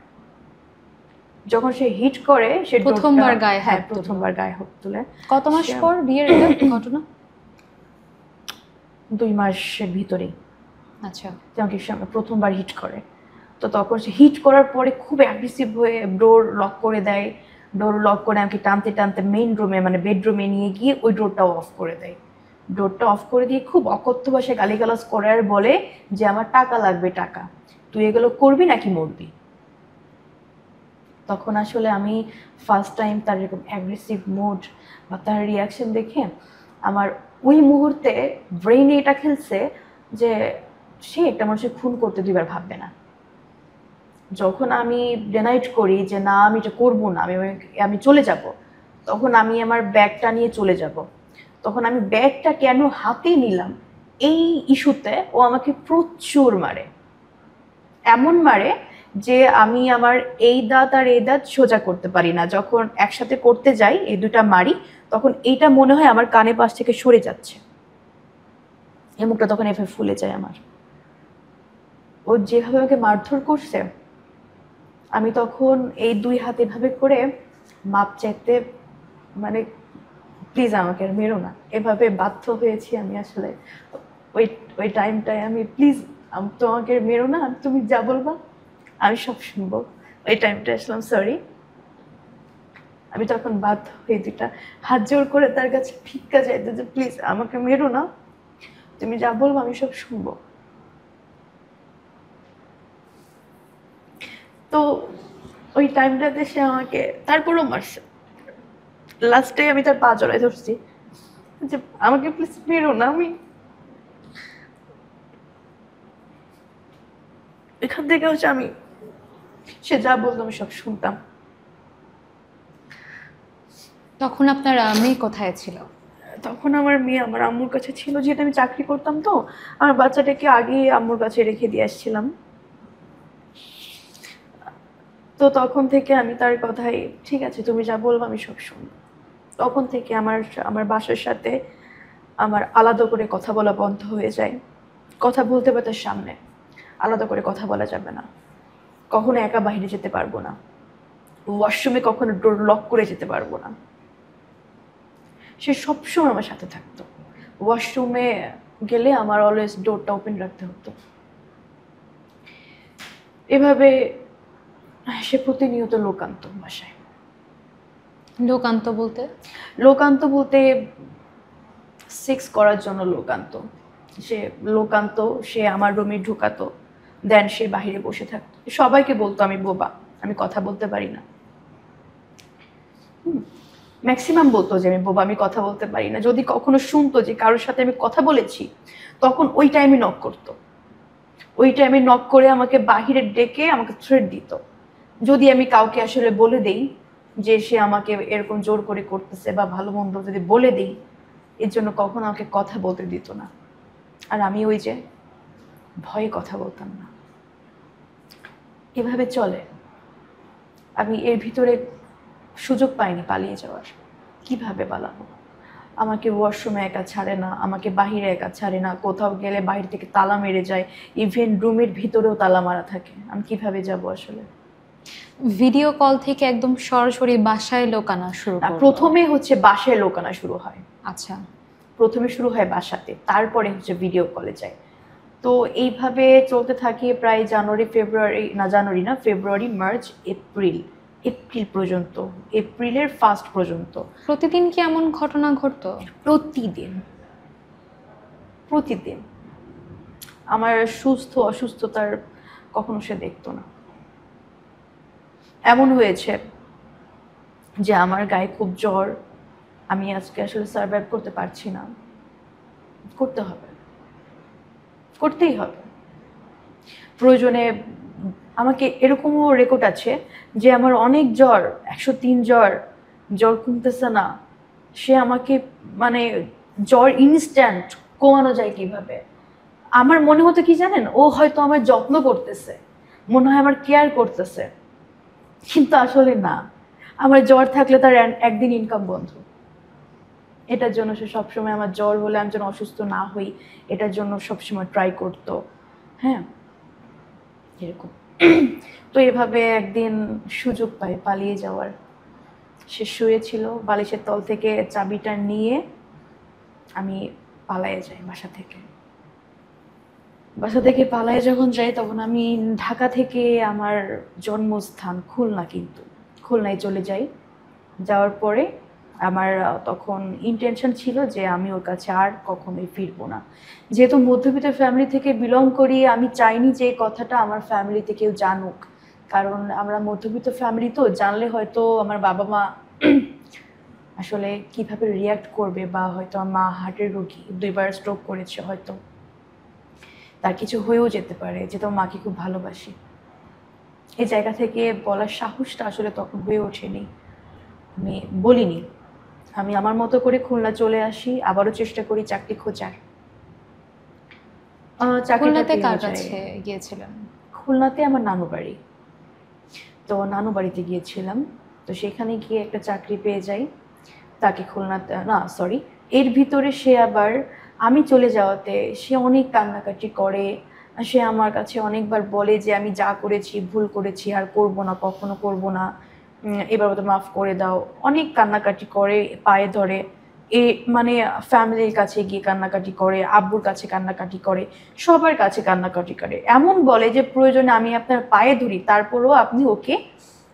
যখন সে হিট করে, সে প্রথমবার গায়ে হ্যাঁ, হাত প্রথমবার গায়ে হাত তুলে। কত মাস পর বিয়ের এটা ঘটনা? 2 মাসের ভিতরেই আচ্ছা। আমাকে সে প্রথমবার হিট করে। তো তখন সে হিট করার পরে খুব অ্যাগ্রেসিভ হয়ে ডোর লক করে দেয়, ডোর লক করে আমাকে টানতে টানতে মেইন রুমে মানে বেডরুমে নিয়ে গিয়ে ওই ডোরটাও অফ করে দেয়। ডোরটা অফ করে দিয়ে খুব অকথ্য ভাষায় গালিগালাজ করে আর বলে যে আমার টাকা লাগবে, টাকা, তুই এগুলো করবি নাকি মরবি। তখন আসলে আমি ফার্স্ট টাইম তার এরকম অ্যাগ্রেসিভ মুড বা তার রিয়াকশন দেখে আমার ওই মুহূর্তে ব্রেইনে এটা খেলছে যে সে একটা মানুষের খুন করতে দুইবার ভাববে না। যখন আমি ডিনাইট করি যে না আমি এটা করবো না, আমি চলে যাব, তখন আমি আমার ব্যাগটা নিয়ে চলে যাব। তখন আমি ব্যাগটা কেন হাতে নিলাম এই ইস্যুতে ও আমাকে প্রচুর মারে, এমন মারে যে আমি আমার এই দাঁত আর এই দাঁত সোজা করতে পারি না। যখন একসাথে করতে যাই এই দুটা মারি, তখন এইটা মনে হয় আমার কানের পাশ থেকে সরে যাচ্ছে, এই মুখটা তখন এভাবে ফুলে যায় আমার। ও যেভাবে আমাকে মারধর করছে, আমি তখন এই দুই হাত এভাবে করে মাপ চাইতে, মানে প্লিজ আমাকে আর মেরো না, এভাবে বাধ্য হয়েছি আমি আসলে ওই ওই টাইমটায়। আমি প্লিজ তোমাকে মেরো না, তুমি যা বলবা আমি সব শুনবো। ওই টাইমটা আসলাম সরি। আমি তখন বাধ্য হয়ে দুটা হাত জোর করে তার কাছে ভিক্ষা চাইতে যে প্লিজ আমাকে মেরো না, তুমি যা বলবো আমি সব শুনবো। তো ওই টাইমটাতে সে আমাকে তারপরও মারছে। লাস্টে আমি তার পা জড়ায় ধরছি যে আমাকে প্লিজ মেরো না, আমি এখান থেকে হচ্ছে আমি সে যা বলতো আমি সব শুনতাম। তখন আপনার মেয়ে কোথায় ছিল? তখন আমার মেয়ে আমার আম্মুর কাছে ছিল, যেহেতু আমি চাকরি করতাম, তো আমার বাচ্চাটাকে আগে আম্মুর কাছে রেখে দিয়ে আসছিলাম। তো তখন থেকে আমি তার কথাই ঠিক আছে তুমি যা বলবো আমি সব শুনবো। তখন থেকে আমার আমার বাসার সাথে আমার আলাদা করে কথা বলা বন্ধ হয়ে যায়। কথা বলতে হবে তার সামনে, আলাদা করে কথা বলা যাবে না। কখনো একা বাইরে যেতে পারবো না, ওয়াশরুমে কখনো ডোর লক করে যেতে পারবো না। সে সবসময় আমার সাথে থাকতো। ওয়াশরুমে গেলে আমার অলওয়েজ ডোরটা ওপেন রাখতে হতো। এভাবে সে প্রতিনিয়ত লোকান্ত বাসায়। লোকান্ত বলতে? লোকান্ত বলতে সেক্স করার জন্য লোকান্ত। সে লোকান্ত, সে আমার রুমে ঢুকাতো, দেন সে বাহিরে বসে থাকতো, সবাইকে বলতো আমি বোবা, আমি কথা বলতে পারি না। ম্যাক্সিমাম বলতো যে আমি বোবা, আমি কথা বলতে পারি না। যদি কখনো শুনতো যে কারোর সাথে আমি কথা বলেছি, তখন ওই টাইমে নক করতো। ওই টাইমে নক করে আমাকে বাহিরে ডেকে আমাকে থ্রেট দিত। যদি আমি কাউকে আসলে বলে দেই যে সে আমাকে এরকম জোর করে করতেছে বা ভালো মন্দ যদি বলে দিই, এর জন্য কখনো আমাকে কথা বলতে দিত না। আর আমি ওই যে ভয়ে কথা বলতাম না। এভাবে চলে। আমি এর ভিতরে সুযোগ পাইনি পালিয়ে যাওয়ার। কিভাবে পালাবো? আমাকে ওয়াশরুমে একা ছাড়ে না, আমাকে বাহিরে একা ছাড়ে না, কোথাও গেলে বাহির থেকে তালা মেরে যায়, ইভেন রুমের ভিতরেও তালা মারা থাকে। আমি কিভাবে যাব আসলে? ভিডিও কল থেকে একদম সরাসরি বাসায় লোক আনা শুরু করলো? প্রথমে হচ্ছে বাসায় লোক আনা শুরু হয়। আচ্ছা, প্রথমে শুরু হয় বাসাতে, তারপরে হচ্ছে ভিডিও কলে যায়। তো এইভাবে চলতে থাকে প্রায় ফেব্রুয়ারি, মার্চ, এপ্রিল পর্যন্ত, এপ্রিলের ফার্স্ট পর্যন্ত। প্রতিদিন কি এমন ঘটনা ঘটতো? প্রতিদিন প্রতিদিন আমার সুস্থ অসুস্থতার কখনো সে দেখতো না। এমন হয়েছে যে আমার গায়ে খুব জ্বর, আমি আজকে আসলে সার্ভাইভ করতে পারছি না, করতে হবে, করতেই হবে। প্রয়োজনে আমাকে এরকমও রেকর্ড আছে যে আমার অনেক জ্বর, 103 জ্বর কমতেছে না, সে আমাকে মানে জ্বর ইনস্ট্যান্ট কমানো যায় কিভাবে। আমার মনে হতো কি জানেন, ও হয়তো আমার যত্ন করতেছে, মনে হয় আমার কেয়ার করতেছে, কিন্তু আসলে না। আমার জ্বর থাকলে তার একদিন ইনকাম বন্ধ। এটার জন্য সে সবসময় আমার জ্বর হলে আমি যেন অসুস্থ না হই, এটার জন্য সবসময় ট্রাই করতো। হ্যাঁ, এরকম। তো এভাবে একদিন সুযোগ পাই পালিয়ে যাওয়ার। সে শুয়েছিল, বালিশের তল থেকে চাবিটা নিয়ে আমি পালায়ে যাই বাসা থেকে। বাসা থেকে পালায়ে যখন যাই, তখন আমি ঢাকা থেকে আমার জন্মস্থান খুলনা, কিন্তু খুলনায় চলে যাই। যাওয়ার পরে আমার তখন ইন্টেনশন ছিল যে আমি ওর কাছে আর কখনোই ফিরবো না। যেহেতু মধ্যবিত্ত ফ্যামিলি থেকে বিলং করি, আমি চাইনি যে এই কথাটা আমার ফ্যামিলিতে কেউ জানুক, কারণ আমরা মধ্যবিত্ত ফ্যামিলি, তো জানলে হয়তো আমার বাবা মা আসলে কিভাবে রিয়াক্ট করবে, বা হয়তো আমার মা হার্টের রোগী, 2বার স্ট্রোক করেছে, হয়তো তার কিছু হয়েও যেতে পারে, যেহেতু আমার মাকে খুব ভালোবাসি। এই জায়গা থেকে বলার সাহসটা আসলে তখন হয়ে ওঠেনি, আমি বলিনি। আমি আমার মতো করে খুলনা চলে আসি, আবারও চেষ্টা করি চাকরি খোঁজার। চাকরিটা খুলনাতে পেয়ে কার যাই। কাছে গিয়েছিলেন? খুলনাতে আমার নানু বাড়ি, তো নানু বাড়িতে গিয়েছিলাম। তো সেখানে গিয়ে একটা চাকরি পেয়ে যাই। তাকে খুলনাতে, না সরি, এর ভিতরে সে আবার আমি চলে যাওয়াতে সে অনেক কান্নাকাটি করে। সে আমার কাছে অনেকবার বলে যে আমি যা করেছি ভুল করেছি, আর করব না, কখনো করব না, এবার মতো মাফ করে দাও। অনেক কান্নাকাটি করে, পায়ে ধরে, এ মানে ফ্যামিলির কাছে গিয়ে কান্নাকাটি করে, আব্বুর কাছে কান্নাকাটি করে, সবার কাছে কান্নাকাটি করে। এমন বলে যে প্রয়োজনে আমি আপনার পায়ে ধরি, তারপরেও আপনি ওকে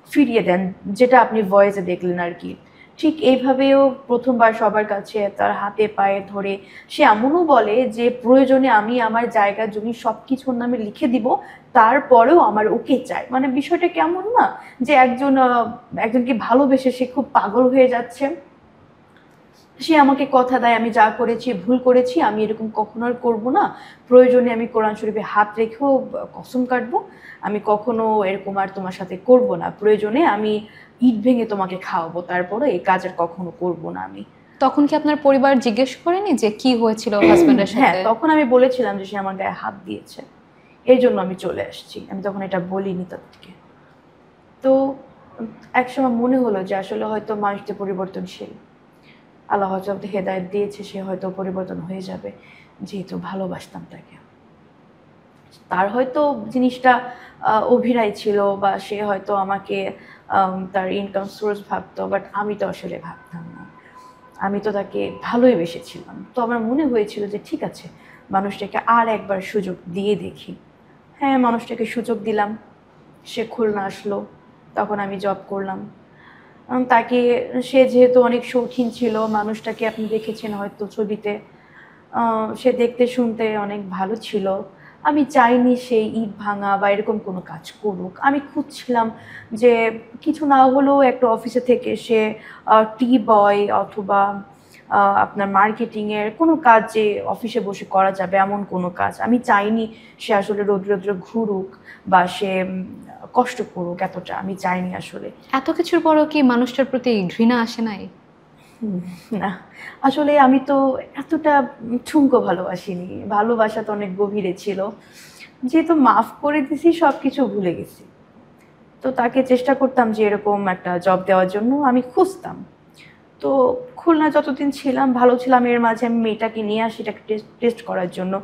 ফিরিয়ে দেন, যেটা আপনি ভয়েসে দেখলেন আর কি। ঠিক এইভাবেও প্রথমবার সবার কাছে তার হাতে পায়ে ধরে সে এমনও বলে যে প্রয়োজনে আমি আমার জায়গা জমি সব কিছুর নামে লিখে দিব, তারপরেও আমার ওকে চাই। মানে বিষয়টা কেমন না, যে একজনকে ভালোবেসে সে খুব পাগল হয়ে যাচ্ছে। সে আমাকে কথা দেয় আমি যা করেছি ভুল করেছি, আমি এরকম কখনো আর করবো না, প্রয়োজনে আমি কোরআন শরীফে হাত রেখেও কসম কাটবো, আমি কখনো এরকম আর তোমার সাথে করব না, প্রয়োজনে আমি ইট ভেঙে তোমাকে খাওয়াবো, তারপরে এই কাজ আর কখনো করবো না আমি। তখন কি আপনার পরিবার জিজ্ঞেস করেনি যে কি হয়েছিল হাজবেন্ডের হ্যাঁ, সাথে? তখন আমি বলেছিলাম যে সে আমার গায়ে হাত দিয়েছে, এই জন্য আমি চলে আসছি। আমি তখন এটা বলিনি তাদেরকে। তো একসময় মনে হলো যে আসলে হয়তো মানুষটা পরিবর্তনশীল, আল্লাহ হয়তো হেদায়েত দিয়েছে, সে হয়তো পরিবর্তন হয়ে যাবে, যেহেতু ভালোবাসতাম তাকে। তার হয়তো জিনিসটা অভিনয় ছিল, বা সে হয়তো আমাকে তার ইনকাম সোর্স ভাবতো, বাট আমি তো আসলে ভাবতাম না। আমি তো তাকে ভালোই বেসেছিলাম। তো আমার মনে হয়েছিল যে ঠিক আছে, মানুষটাকে আর একবার সুযোগ দিয়ে দেখি। হ্যাঁ, মানুষটাকে সুযোগ দিলাম, সে খুলনা আসলো, তখন আমি জব করলাম। তাকে, সে যেহেতু অনেক শৌখিন ছিল, মানুষটাকে আপনি দেখেছেন হয়তো ছবিতে, সে দেখতে শুনতে অনেক ভালো ছিল। আমি চাইনি সে ইট ভাঙা বা এরকম কোনো কাজ করুক। আমি খুঁজছিলাম যে কিছু না হলেও একটা অফিসে থেকে সে টি বয় অথবা আপনার মার্কেটিংয়ের কোনো কাজ যে অফিসে বসে করা যাবে এমন কোনো কাজ। আমি চাইনি সে আসলে রৌদ্র রৌদ্র ঘুরুক বা সে কষ্ট করুক, এতটা আমি চাইনি আসলে। এত কিছুর পরেও কি মানুষটার প্রতি ঘৃণা আসে নাই? না, আসলে আমি তো এতটা ঠুনকো ভালোবাসিনি। ভালোবাসা তো অনেক গভীরে ছিল। যেহেতু মাফ করে দিছি, সব কিছু ভুলে গেছি। তো তাকে চেষ্টা করতাম যে এরকম একটা জব দেওয়ার জন্য আমি খুঁজতাম। তো খুলনা যতদিন ছিলাম ভালো ছিলাম, এর মাঝে আমি মেয়েটাকে নিয়ে আসি এটাকে টেস্ট করার জন্য,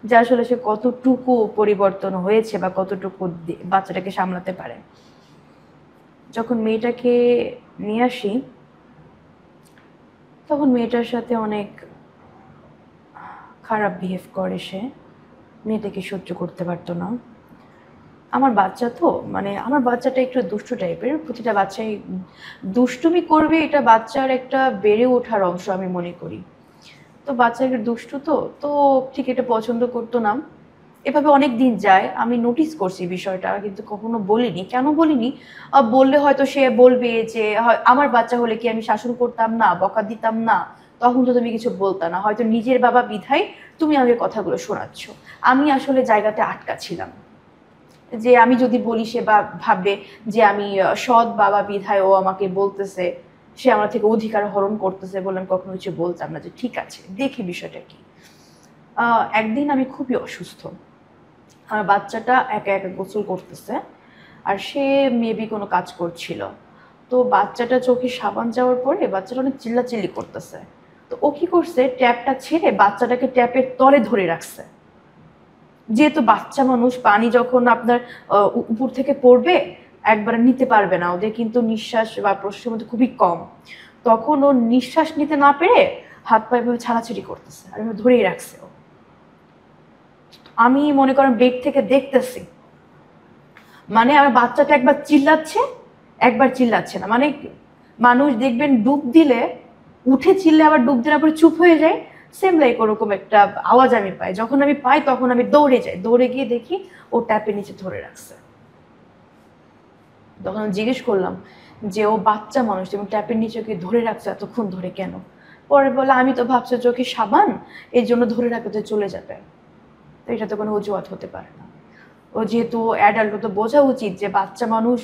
যে আসলে সে কতটুকু পরিবর্তন হয়েছে বা কতটুকু বাচ্চাটাকে সামলাতে পারে। যখন মেয়েটাকে নিয়ে আসি, তখন মেয়েটার সাথে অনেক খারাপ বিহেভ করে সে। মেয়েটাকে সহ্য করতে পারতো না। আমার বাচ্চা তো, মানে আমার বাচ্চাটা একটু দুষ্টু টাইপের, প্রতিটা বাচ্চাই দুষ্টুমি করবে, এটা বাচ্চার একটা বেড়ে ওঠার অংশ আমি মনে করি। তো বাচ্চা একটু দুষ্টু, তো ঠিক এটা পছন্দ করতো না। এভাবে অনেক দিন যায়, আমি নোটিস করছি বিষয়টা, কিন্তু কখনো বলিনি। কেন বলিনি? বললে হয়তো সে বলবে যে আমার বাচ্চা হলে কি আমি শাসন করতাম না, বকা দিতাম না, তখন তো তুমি কিছু বলতা না, হয়তো নিজের বাবা বিধায় তুমি আমাকে কথাগুলো শোনাচ্ছ। আমি আসলে জায়গাতে আটকা ছিলাম, যে আমি যদি বলি সে বা ভাববে যে আমি সৎ বাবা বিধায় ও আমাকে বলতেছে, সে আমার থেকে অধিকার হরণ করতেছে বলে আমি কখনো কিছু বলতাম না, যে ঠিক আছে দেখি বিষয়টা কি। একদিন আমি খুবই অসুস্থ, আমার বাচ্চাটা একা একা গোসল করতেছে, আর সে মেবি কোনো কাজ করছিল। তো বাচ্চাটা চোখে সাবান যাওয়ার পরে বাচ্চাটা অনেক চিল্লাচিল্লি করতেছে। তো ও কি করছে, ট্যাপটা ছেড়ে বাচ্চাটাকে ট্যাপের তলে ধরে রাখছে। যেহেতু বাচ্চা মানুষ, পানি যখন আপনার উপর থেকে পড়বে একবারে নিতে পারবে না, ওদের কিন্তু নিঃশ্বাস বা প্রশ্বাসের মধ্যে খুবই কম। তখন ও নিঃশ্বাস নিতে না পেরে হাত পা এভাবে ছাড়াছাড়ি করতেছে, আর এভাবে ধরেই রাখছে ও। আমি মনে করেন বেড থেকে দেখতেছি, মানে আমার বাচ্চাটা একবার চিল্লাচ্ছে, একবার চিল্লাচ্ছে না, মানে মানুষ দেখবেন ডুব দিলে উঠে চিল্লে আবার ডুব দিলে আবার চুপ হয়ে যায়, সেম লাইক ওরকম একটা আওয়াজ আমি পাই। যখন আমি পাই তখন আমি দৌড়ে যাই, দৌড়ে গিয়ে দেখি ও ট্যাপের নিচে ধরে রাখছে। তখন আমি জিজ্ঞেস করলাম যে ও বাচ্চা মানুষ এবং ট্যাপের নিচে ওকে ধরে রাখছে এতক্ষণ ধরে কেন? পরে বলে আমি তো ভাবছি চোখে সাবান, এই জন্য ধরে রাখতে চলে যাবে। তো এটা তো কোনো অজুহাত হতে পারে না। ও যেহেতু অ্যাডাল্ট, তো বোঝা উচিত যে বাচ্চা মানুষ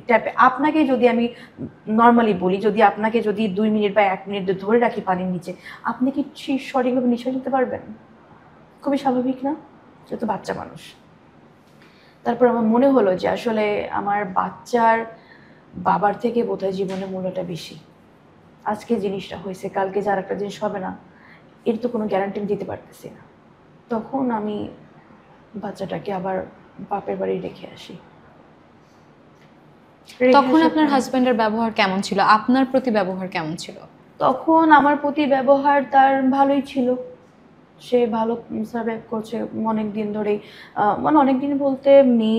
ট্যাপে, আপনাকে যদি আমি নর্মালি বলি, যদি আপনাকে যদি 2 মিনিট বা 1 মিনিট ধরে রাখি পানির নিচে, আপনি কি সঠিকভাবে নিঃশ্বাস নিতে পারবেন? খুবই স্বাভাবিক না? যেহেতু বাচ্চা মানুষ। তারপর আমার মনে হলো যে আসলে আমার বাচ্চার বাবার থেকে বোধহয় জীবনের মূল্যটা বেশি। আজকে জিনিসটা হয়েছে, কালকে যার একটা জিনিস হবে না, এর তো কোনো গ্যারান্টি আমি দিতে পারতেছি না। তখন আমি বাচ্চাটাকে আবার বাপের বাড়ি রেখে আসি। তখন আপনার হাজবেন্ডের ব্যবহার কেমন ছিল, আপনার প্রতি ব্যবহার কেমন ছিল? তখন আমার প্রতি ব্যবহার তার ভালোই ছিল। সে ভালো সার্ভাইভ করছে অনেক দিন ধরেই। মানে অনেক দিন বলতে মে,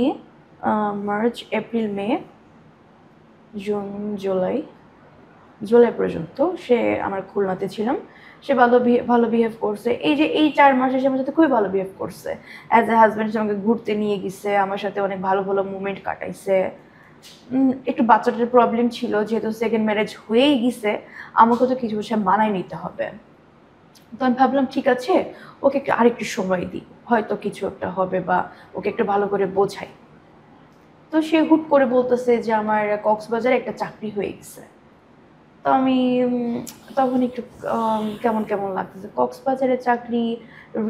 মার্চ, এপ্রিল, মে, জুন, জুলাই পর্যন্ত সে আমার খুলনাতে ছিলাম। সে ভালো বিহেভ করছে। এই যে এই 4 মাসে সে আমার সাথে খুবই ভালো বিহেভ করছে। অ্যাজ এ হাজব্যান্ড সে আমাকে ঘুরতে নিয়ে গেছে, আমার সাথে অনেক ভালো ভালো মুভমেন্ট কাটাইছে। একটু বাচ্চাটার প্রবলেম ছিল, যেহেতু সেকেন্ড ম্যারেজ হয়েই গেছে, আমাকে তো কিছু বিষয় মানায় নিতে হবে। তো আমি ভাবলাম ঠিক আছে, ওকে একটু আরেকটু সময় দিই, হয়তো কিছু একটা হবে বা ওকে একটু ভালো করে বোঝাই। তো সে হুট করে বলতেছে যে আমার কক্সবাজারে একটা চাকরি হয়ে গেছে। তো আমি তখন একটু কেমন কেমন লাগতেছে। কক্সবাজারের চাকরি,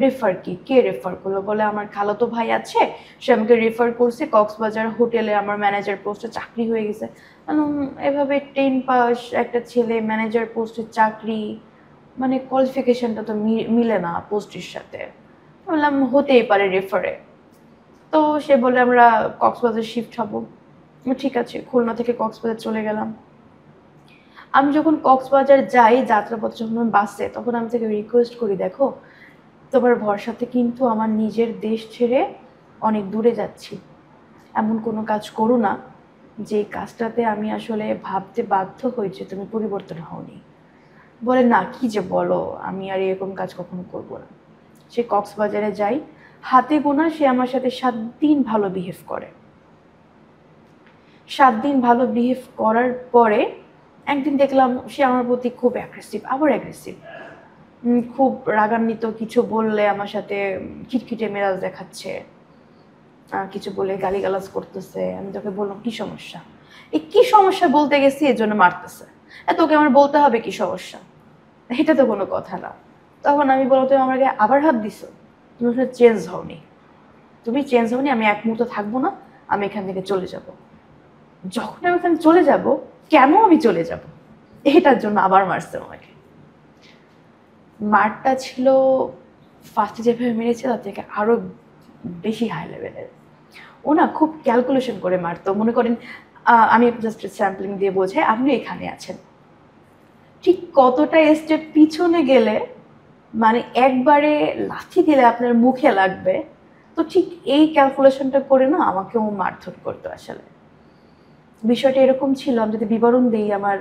রেফার কি, কে রেফার করলো? বলে আমার খালাতো ভাই আছে, সে আমাকে রেফার করছে, কক্সবাজার হোটেলে আমার ম্যানেজার পোস্টে চাকরি হয়ে গেছে। এভাবে 10 পাস একটা ছেলে ম্যানেজার পোস্টের চাকরি, মানে কোয়ালিফিকেশনটা তো মিলে না পোস্টের সাথে। বললাম হতেই পারে রেফারে। তো সে বলে আমরা কক্সবাজার শিফট হব। ঠিক আছে, খুলনা থেকে কক্সবাজার চলে গেলাম। আমি যখন কক্সবাজার যাই, যাত্রাপথে যখন আমি বাসে, তখন আমি তাকে রিকোয়েস্ট করি, দেখো তোমার ভরসাতে কিন্তু আমার নিজের দেশ ছেড়ে অনেক দূরে যাচ্ছি, এমন কোনো কাজ করো না যে কাজটাতে আমি আসলে ভাবতে বাধ্য হয়েছি তুমি পরিবর্তন হওনি। বলে না, কি যে বলো, আমি আর এরকম কাজ কখনো করবো না। সে কক্সবাজারে যাই, হাতে গোনা সে আমার সাথে 7 দিন ভালো বিহেভ করে। 7 দিন ভালো বিহেভ করার পরে একদিন দেখলাম সে আমার প্রতি খুব অ্যাগ্রেসিভ, আবার অ্যাগ্রেসিভ, খুব রাগান্বিত। কিছু বললে আমার সাথে খিটখিটে মেজাজ দেখাচ্ছে, কিছু বলে গালিগালাজ করতেছে। আমি তোকে বললাম কি সমস্যা? এই কি সমস্যা বলতে গেছি, এর জন্য মারতেছে। তোকে আমার বলতে হবে কি সমস্যা? এটা তো কোনো কথা না। তখন আমি বললাম তুমি আমাকে আবার হাত দিছো, তুমি আসলে চেঞ্জ হওনি, তুমি চেঞ্জ হওনি, আমি এক মুহূর্ত থাকবো না, আমি এখান থেকে চলে যাব। যখন আমি এখানে চলে যাব, কেন আমি চলে যাব, এটার জন্য আবার মারছে আমাকে। মারটা ছিল ফার্স্টে যেভাবে মেরেছে তার থেকে আরো বেশি হাই লেভেলের। ও না খুব ক্যালকুলেশন করে মারতো। মনে করেন আমি জাস্ট স্যাম্পলিং দিয়ে বোঝাই, আপনি এখানে আছেন, ঠিক কতটা স্টেপ পিছনে গেলে মানে একবারে লাথি দিলে আপনার মুখে লাগবে, তো ঠিক এই ক্যালকুলেশনটা করে না আমাকে ও মারধর করতো। আসলে বিষয়টা এরকম ছিল, আমি যদি বিবরণ দিই আমার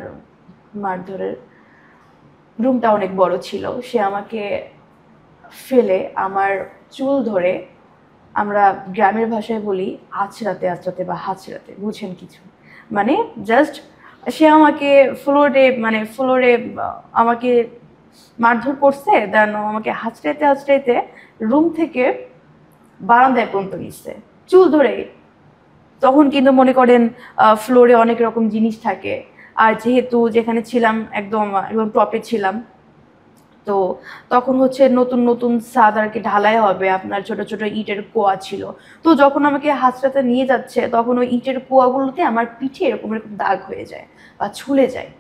মারধরের, রুমটা অনেক বড় ছিল। সে আমাকে ফেলে আমার চুল ধরে, আমরা গ্রামের ভাষায় বলি আছড়াতে আছড়াতে বা হাঁচড়াতে, বুঝেন কিছু, মানে জাস্ট সে আমাকে ফ্লোরে আমাকে মারধর করছে, দেন আমাকে হাঁচড়াইতে হাঁচড়াইতে রুম থেকে বারান্দায় পর্যন্ত নিচ্ছে চুল ধরে। তখন কিন্তু মনে করেন ফ্লোরে অনেক রকম জিনিস থাকে, আর যেহেতু যেখানে ছিলাম একদম একদম টপে ছিলাম, তো তখন হচ্ছে নতুন নতুন ছাদ আর কি ঢালাই হবে, আপনার ছোট ছোট ইটের কুয়া ছিল। তো যখন আমাকে হাতটাতে নিয়ে যাচ্ছে, তখন ওই ইটের কুয়াগুলোতে আমার পিঠে এরকম এরকম দাগ হয়ে যায় বা ছুলে যায়।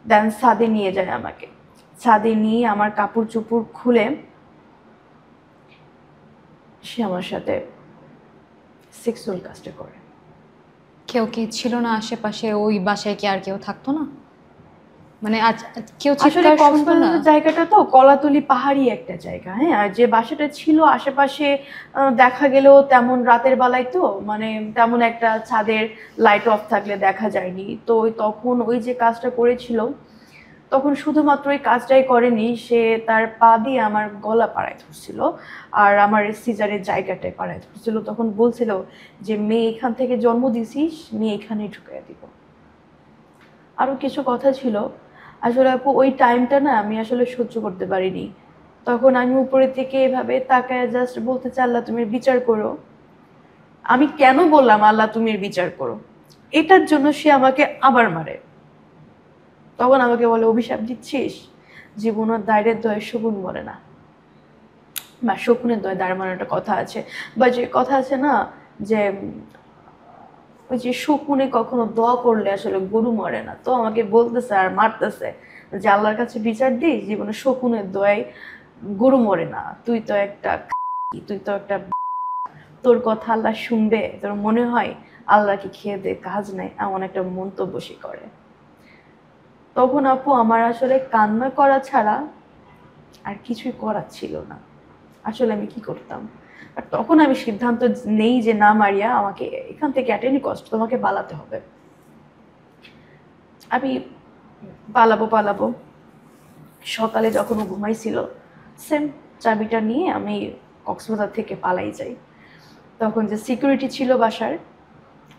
দেন ছাদে নিয়ে যায় আমাকে, ছাদে নিয়ে আমার কাপড় চোপড় খুলে সে আমার সাথে সেক্সুয়াল কাজটা করে। কেউ কি ছিল না আশেপাশে? ওই বাসায় কি আর কেউ থাকতো না? মানে আজ কেউ আসলে চিৎকার শুনতো না? কক্সবাজার জায়গাটা তো কলাতলি পাহাড়ি একটা জায়গা, হ্যাঁ, আর যে বাসাটা ছিল আশেপাশে দেখা গেলেও তেমন রাতের বেলায় তো মানে তেমন একটা ছাদের লাইট অফ থাকলে দেখা যায়নি, তো তখন ওই যে কাজটা করেছিল তখন শুধুমাত্র এই কাজটাই করেনি, সে তার পা দিয়ে আমার গলা পাড়ায় ধরছিল আর আমার সিজারের জায়গাটায় পাড়ায় ধরছিল, তখন বলছিল যে মেয়ে এখান থেকে জন্ম দিছিস, মেয়ে এখানেই ঢুকিয়ে দিব। আরো কিছু কথা ছিল। আসলে আপু ওই টাইমটা না আমি আসলে সহ্য করতে পারিনি, তখন আমি উপরে থেকে এভাবে তাকায় জাস্ট বলতে চাই আল্লাহ তুমি বিচার করো। আমি কেন বললাম আল্লাহ তুমি বিচার করো, এটার জন্য সে আমাকে আবার মারে। তখন আমাকে বলে অভিশাপ দিচ্ছিস, জীবনের দায়ের দয়ে শকুন মরে না, বা শকুনের দয়ে দাঁড় মারার একটা কথা আছে, বা যে কথা আছে না যে ওই যে শকুনে কখনো দোয়া করলে আসলে গরু মরে না, তো আমাকে বলতেছে আর মারতেছে যে আল্লাহর কাছে বিচার দিস, জীবনে শকুনের দোয়ায় গরু মরে না, তুই তো একটা তুই তো একটা, তোর কথা আল্লাহ শুনবে, তোর মনে হয় আল্লাহকে খেয়ে দে কাজ নাই, এমন একটা মন্তব্য সে করে। তখন আপু আমার আসলে কান্না করা ছাড়া আর কিছুই করার ছিল না, আসলে আমি কি করতাম। আর তখন আমি সিদ্ধান্ত নেই যে না মারিয়া, আমাকে এখান থেকে অ্যাট এনি কস্ট তোমাকে পালাতে হবে, আমি পালাবো পালাবো। সকালে যখন ও ঘুমাইছিল সেম চাবিটা নিয়ে আমি কক্সবাজার থেকে পালাই যাই। তখন যে সিকিউরিটি ছিল বাসার,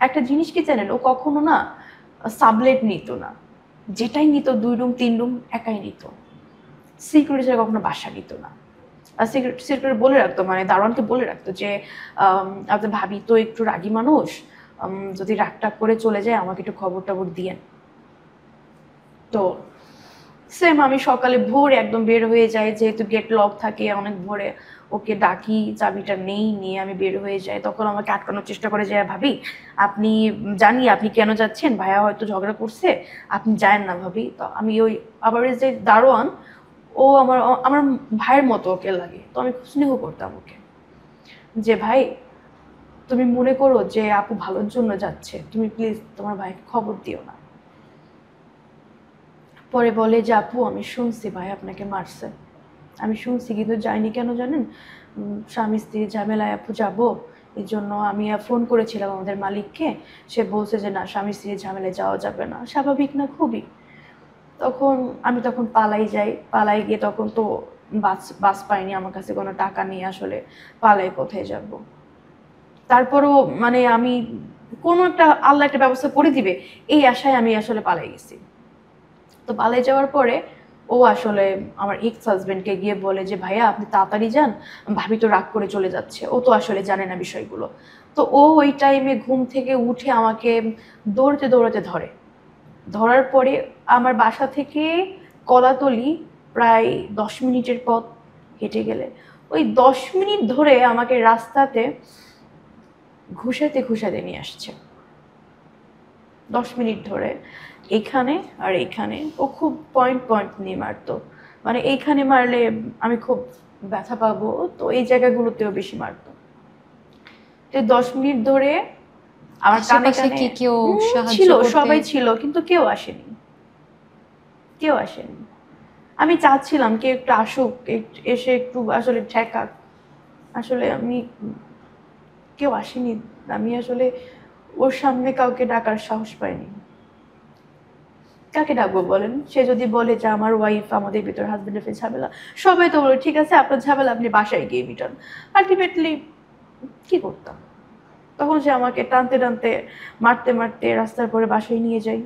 একটা জিনিস কি জানেন, ও কখনো না সাবলেট নিত না, যেটাই নিত 2 রুম 3 রুম একাই নিত, সিকিউরিটি ছাড়া কখনো বাসা নিত না। আর সিকিউরিটি বলে রাখতো, মানে দারোয়ানকে বলে রাখতো যে আপনার ভাবি তো একটু রাগী মানুষ, যদি রাগ টাগ করে চলে যায় আমাকে একটু খবর টবর দিয়েন। তো সেম আমি সকালে ভোরে একদম বের হয়ে যাই, যেহেতু গেট লক থাকে, অনেক ভোরে ওকে ডাকি, চাবিটা নেই, নিয়ে আমি বের হয়ে যাই। তখন আমাকে আটকানোর চেষ্টা করে যে ভাবি আপনি, জানি আপনি কেন যাচ্ছেন, ভাইয়া হয়তো ঝগড়া করছে, আপনি যায়েন না ভাবি। তো আমি ওই আবার যে দারোয়ান, ও আমার আমার ভাইয়ের মতো ওকে লাগে, তো আমি খুব স্নেহ করতাম ওকে, যে ভাই তুমি মনে করো যে আপু ভালোর জন্য যাচ্ছে, তুমি প্লিজ তোমার ভাইকে খবর দিও না। পরে বলে যে আপু আমি শুনছি ভাই আপনাকে মারছে, আমি শুনছি কিন্তু যাইনি, কেন জানেন, স্বামী স্ত্রীর ঝামেলায় আপু যাবো, এই জন্য আমি ফোন করেছিলাম আমাদের মালিককে, সে বলছে যে না স্বামী স্ত্রীর ঝামেলায় যাওয়া যাবে না। স্বাভাবিক না খুবই। তখন আমি তখন পালাই যাই, পালাই গিয়ে তখন তো বাস বাস পাইনি, আমার কাছে কোনো টাকা নেই, আসলে পালাই কোথায় যাব। তারপরও মানে আমি কোনো একটা আল্লাহ একটা ব্যবস্থা করে দিবে এই আশায় আমি আসলে পালাই গেছি। তো পালাই যাওয়ার পরে ও আসলে আমার এক্স হাজবেন্ডকে গিয়ে বলে যে ভাইয়া আপনি তাড়াতাড়ি যান, ভাবি তো রাগ করে চলে যাচ্ছে, ও তো আসলে জানে না বিষয়গুলো। তো ও ওই টাইমে ঘুম থেকে উঠে আমাকে দৌড়তে দৌড়াতে ধরে, ধরার পরে আমার বাসা থেকে কলাতলি প্রায় 10 মিনিটের পথ হেঁটে গেলে, ওই 10 মিনিট ধরে আমাকে রাস্তাতে ঘুষাতে ঘুষাতে নিয়ে আসছে, 10 মিনিট ধরে এখানে আর এখানে। ও খুব পয়েন্ট পয়েন্ট নিয়ে মারতো, মানে এইখানে মারলে আমি খুব ব্যথা পাবো, তো এই জায়গাগুলোতেও বেশি মারতো। তো 10 মিনিট ধরে আমার কানে আশেপাশে কানে কি কেউ সাহায্য ছিল, করতে? সবাই ছিল, কিন্তু কেউ আসেনি, কেউ আসেনি। আমি চাচ্ছিলাম কেউ একটু আসুক, এসে একটু আসলে ঠেকাক, আসলে আমি, কেউ আসেনি। আমি আসলে ওর সামনে কাউকে ডাকার সাহস পাইনি। কাকে ডাকবো বলেন, সে যদি বলে যে আমার ওয়াইফ, আমাদের ভিতরে হাজবেন্ড ওয়াইফের ঝামেলা, সবাই তো বলে ঠিক আছে আপনার ঝামেলা আপনি বাসায় গিয়ে মিটান। আলটিমেটলি কি করতাম, তখন সে আমাকে টানতে টানতে মারতে মারতে রাস্তার পরে বাসায় নিয়ে যাই।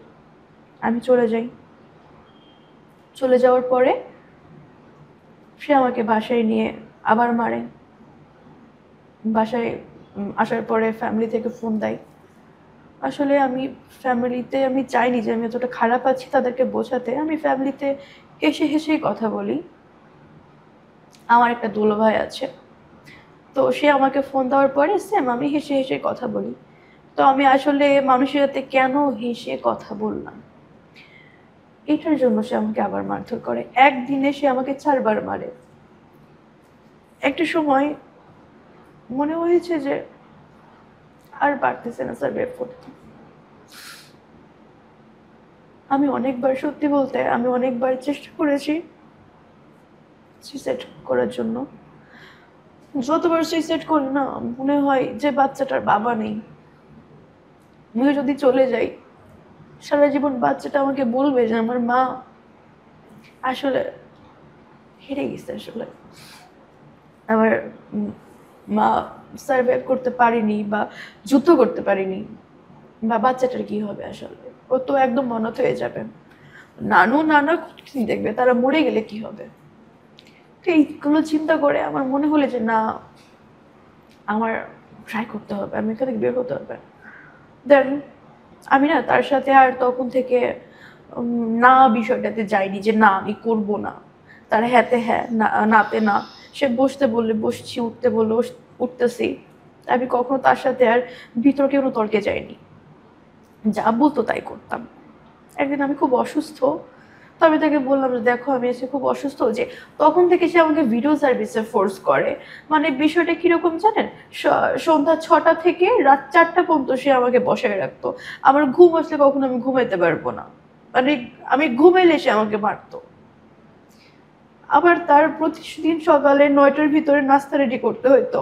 আমি চলে যাই, চলে যাওয়ার পরে সে আমাকে বাসায় নিয়ে আবার মারে। বাসায় আসার পরে ফ্যামিলি থেকে ফোন দেয়। আসলে আমি ফ্যামিলিতে আমি চাইনি যে আমি যতটা খারাপ আছি তাদেরকে বোঝাতে, আমি ফ্যামিলিতে হেসে হেসেই কথা বলি। আমার একটা দুলো ভাই আছে, তো সে আমাকে ফোন দেওয়ার পরে সেম আমি হেসে হেসে কথা বলি। তো আমি আসলে মানুষের সাথে কেন হেসে কথা বললাম, এটার জন্য সে আমাকে আবার মারধর করে। একদিনে সে আমাকে 4 বার মারে। একটা সময় মনে হয়েছে যে আর পারতেছে না সার্ভাইভ করতে। আমি অনেকবার, সত্যি বলতে আমি অনেকবার চেষ্টা করেছি সুইসাইড করার জন্য। যতবার সুইসাইড করি না, মনে হয় যে বাচ্চাটার বাবা নেই, আমি যদি চলে যাই সারা জীবন বাচ্চাটা আমাকে বলবে যে আমার মা আসলে হেরে গেছে, আসলে আমার মা সার্ভাইভ করতে পারেনি বা যুদ্ধ করতে পারেনি, বা বাচ্চাটার কি হবে, আসলে ও তো একদম অনাথ হয়ে যাবে, নানু নানা কি দেখবে, তারা মরে গেলে কি হবে। তো এইগুলো চিন্তা করে আমার মনে হলো যে না, আমার ট্রাই করতে হবে, আমি এখান থেকে বের হতে হবে। দেন আমি না তার সাথে আর তখন থেকে না বিষয়টাতে যাইনি যে না আমি করব না। তার হ্যাঁতে হ্যাঁ, নাতে না। সে বসতে বললে বসছি, উঠতে বললে উঠতেছি। আমি কখনো তার সাথে আর বিতর্কে কোনো তর্কে যাইনি, যা বলতো তাই করতাম। একদিন আমি খুব অসুস্থ, তো আমি তাকে বললাম যে দেখো আমি এসে খুব অসুস্থ, যে তখন থেকে সে আমাকে ভিডিও সার্ভিসে ফোর্স করে। মানে বিষয়টা কিরকম জানেন, সন্ধ্যা 6টা থেকে রাত 4টা পর্যন্ত সে আমাকে বসায় রাখতো। আমার ঘুম আসলে কখনো আমি ঘুমাইতে পারবো না, মানে আমি ঘুমাইলে সে আমাকে মারতো। আবার তার প্রতিদিন সকালে 9টার ভিতরে নাস্তা রেডি করতে হইতো,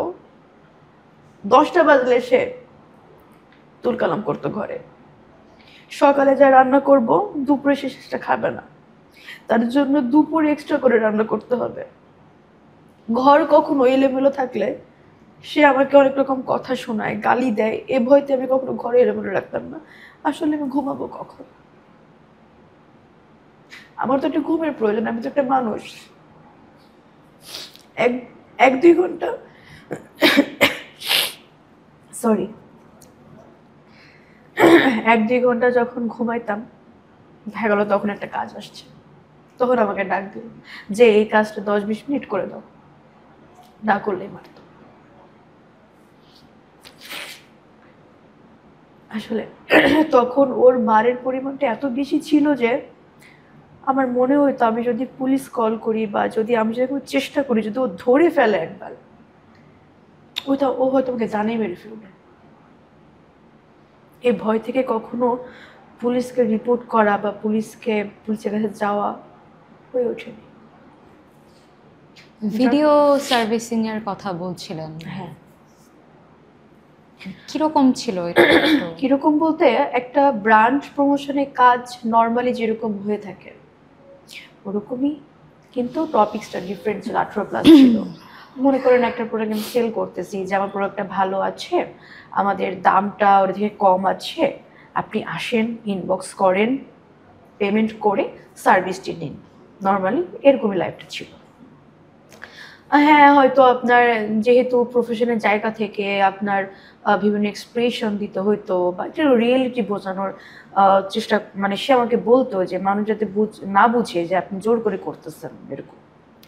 10টা বাজলে সে তুলকালাম করতো ঘরে। সকালে যা রান্না করব দুপুরে সে সেটা খাবে না, তার জন্য দুপুরে এক্সট্রা করে রান্না করতে হবে। ঘর কখনো এলোমেলো থাকলে সে আমাকে অনেক রকম কথা শোনায়, গালি দেয়, এ ভয়তে আমি কখনো ঘরে এলোমেলো রাখতাম না। আসলে আমি ঘুমাবো কখন, আমার তো একটা ঘুমের প্রয়োজন, আমি তো একটা মানুষ। এক 1-2 ঘন্টা, সরি, 1-2 ঘন্টা যখন ঘুমাইতাম, দেখা গেলো তখন একটা কাজ আসছে, তখন আমাকে ডাক দিল যে এই কাজটা 10-20 মিনিট করে দাও, না করলেই মারতো। আসলে তখন ওর মারের পরিমাণটা এত বেশি ছিল যে আমার মনে হইতো আমি যদি পুলিশ কল করি বা যদি আমি যদি কোনো চেষ্টা করি, যদি ও ধরে ফেলে একবার, ওইটা ও হয়তো আমাকে জানেই মেরে ফেলবে। এই ভয় থেকে কখনো পুলিশকে রিপোর্ট করা বা পুলিশের কাছে যাওয়া হয়ে ওঠেনি। ভিডিও সার্ভিসিং এর কথা বলছিলেন, হ্যাঁ, কিরকম ছিল এটা একটু? কিরকম বলতে, একটা ব্র্যান্ড প্রমোশনের কাজ নর্মালি যেরকম হয়ে থাকে ওরকমই, কিন্তু টপিক্সটা ডিফারেন্ট ছিল, 18+ ছিল। মনে করেন একটা প্রোডাক্ট আমি সেল করতেছি, যে আমার প্রোডাক্টটা ভালো আছে, আমাদের দামটা ওর থেকে কম আছে, আপনি আসেন, ইনবক্স করেন, পেমেন্ট করে সার্ভিসটি নিন। নর্মালি এরকমই লাইফটা ছিল। হ্যাঁ, হয়তো আপনার যেহেতু প্রফেশনের জায়গা থেকে আপনার বিভিন্ন এক্সপ্রেশন দিতে হইতো বা একটা রিয়েলিটি বোঝানোর চেষ্টা, মানে সে আমাকে বলতো যে মানুষ যাতে না বুঝে যে আপনি জোর করে করতেছেন এরকম।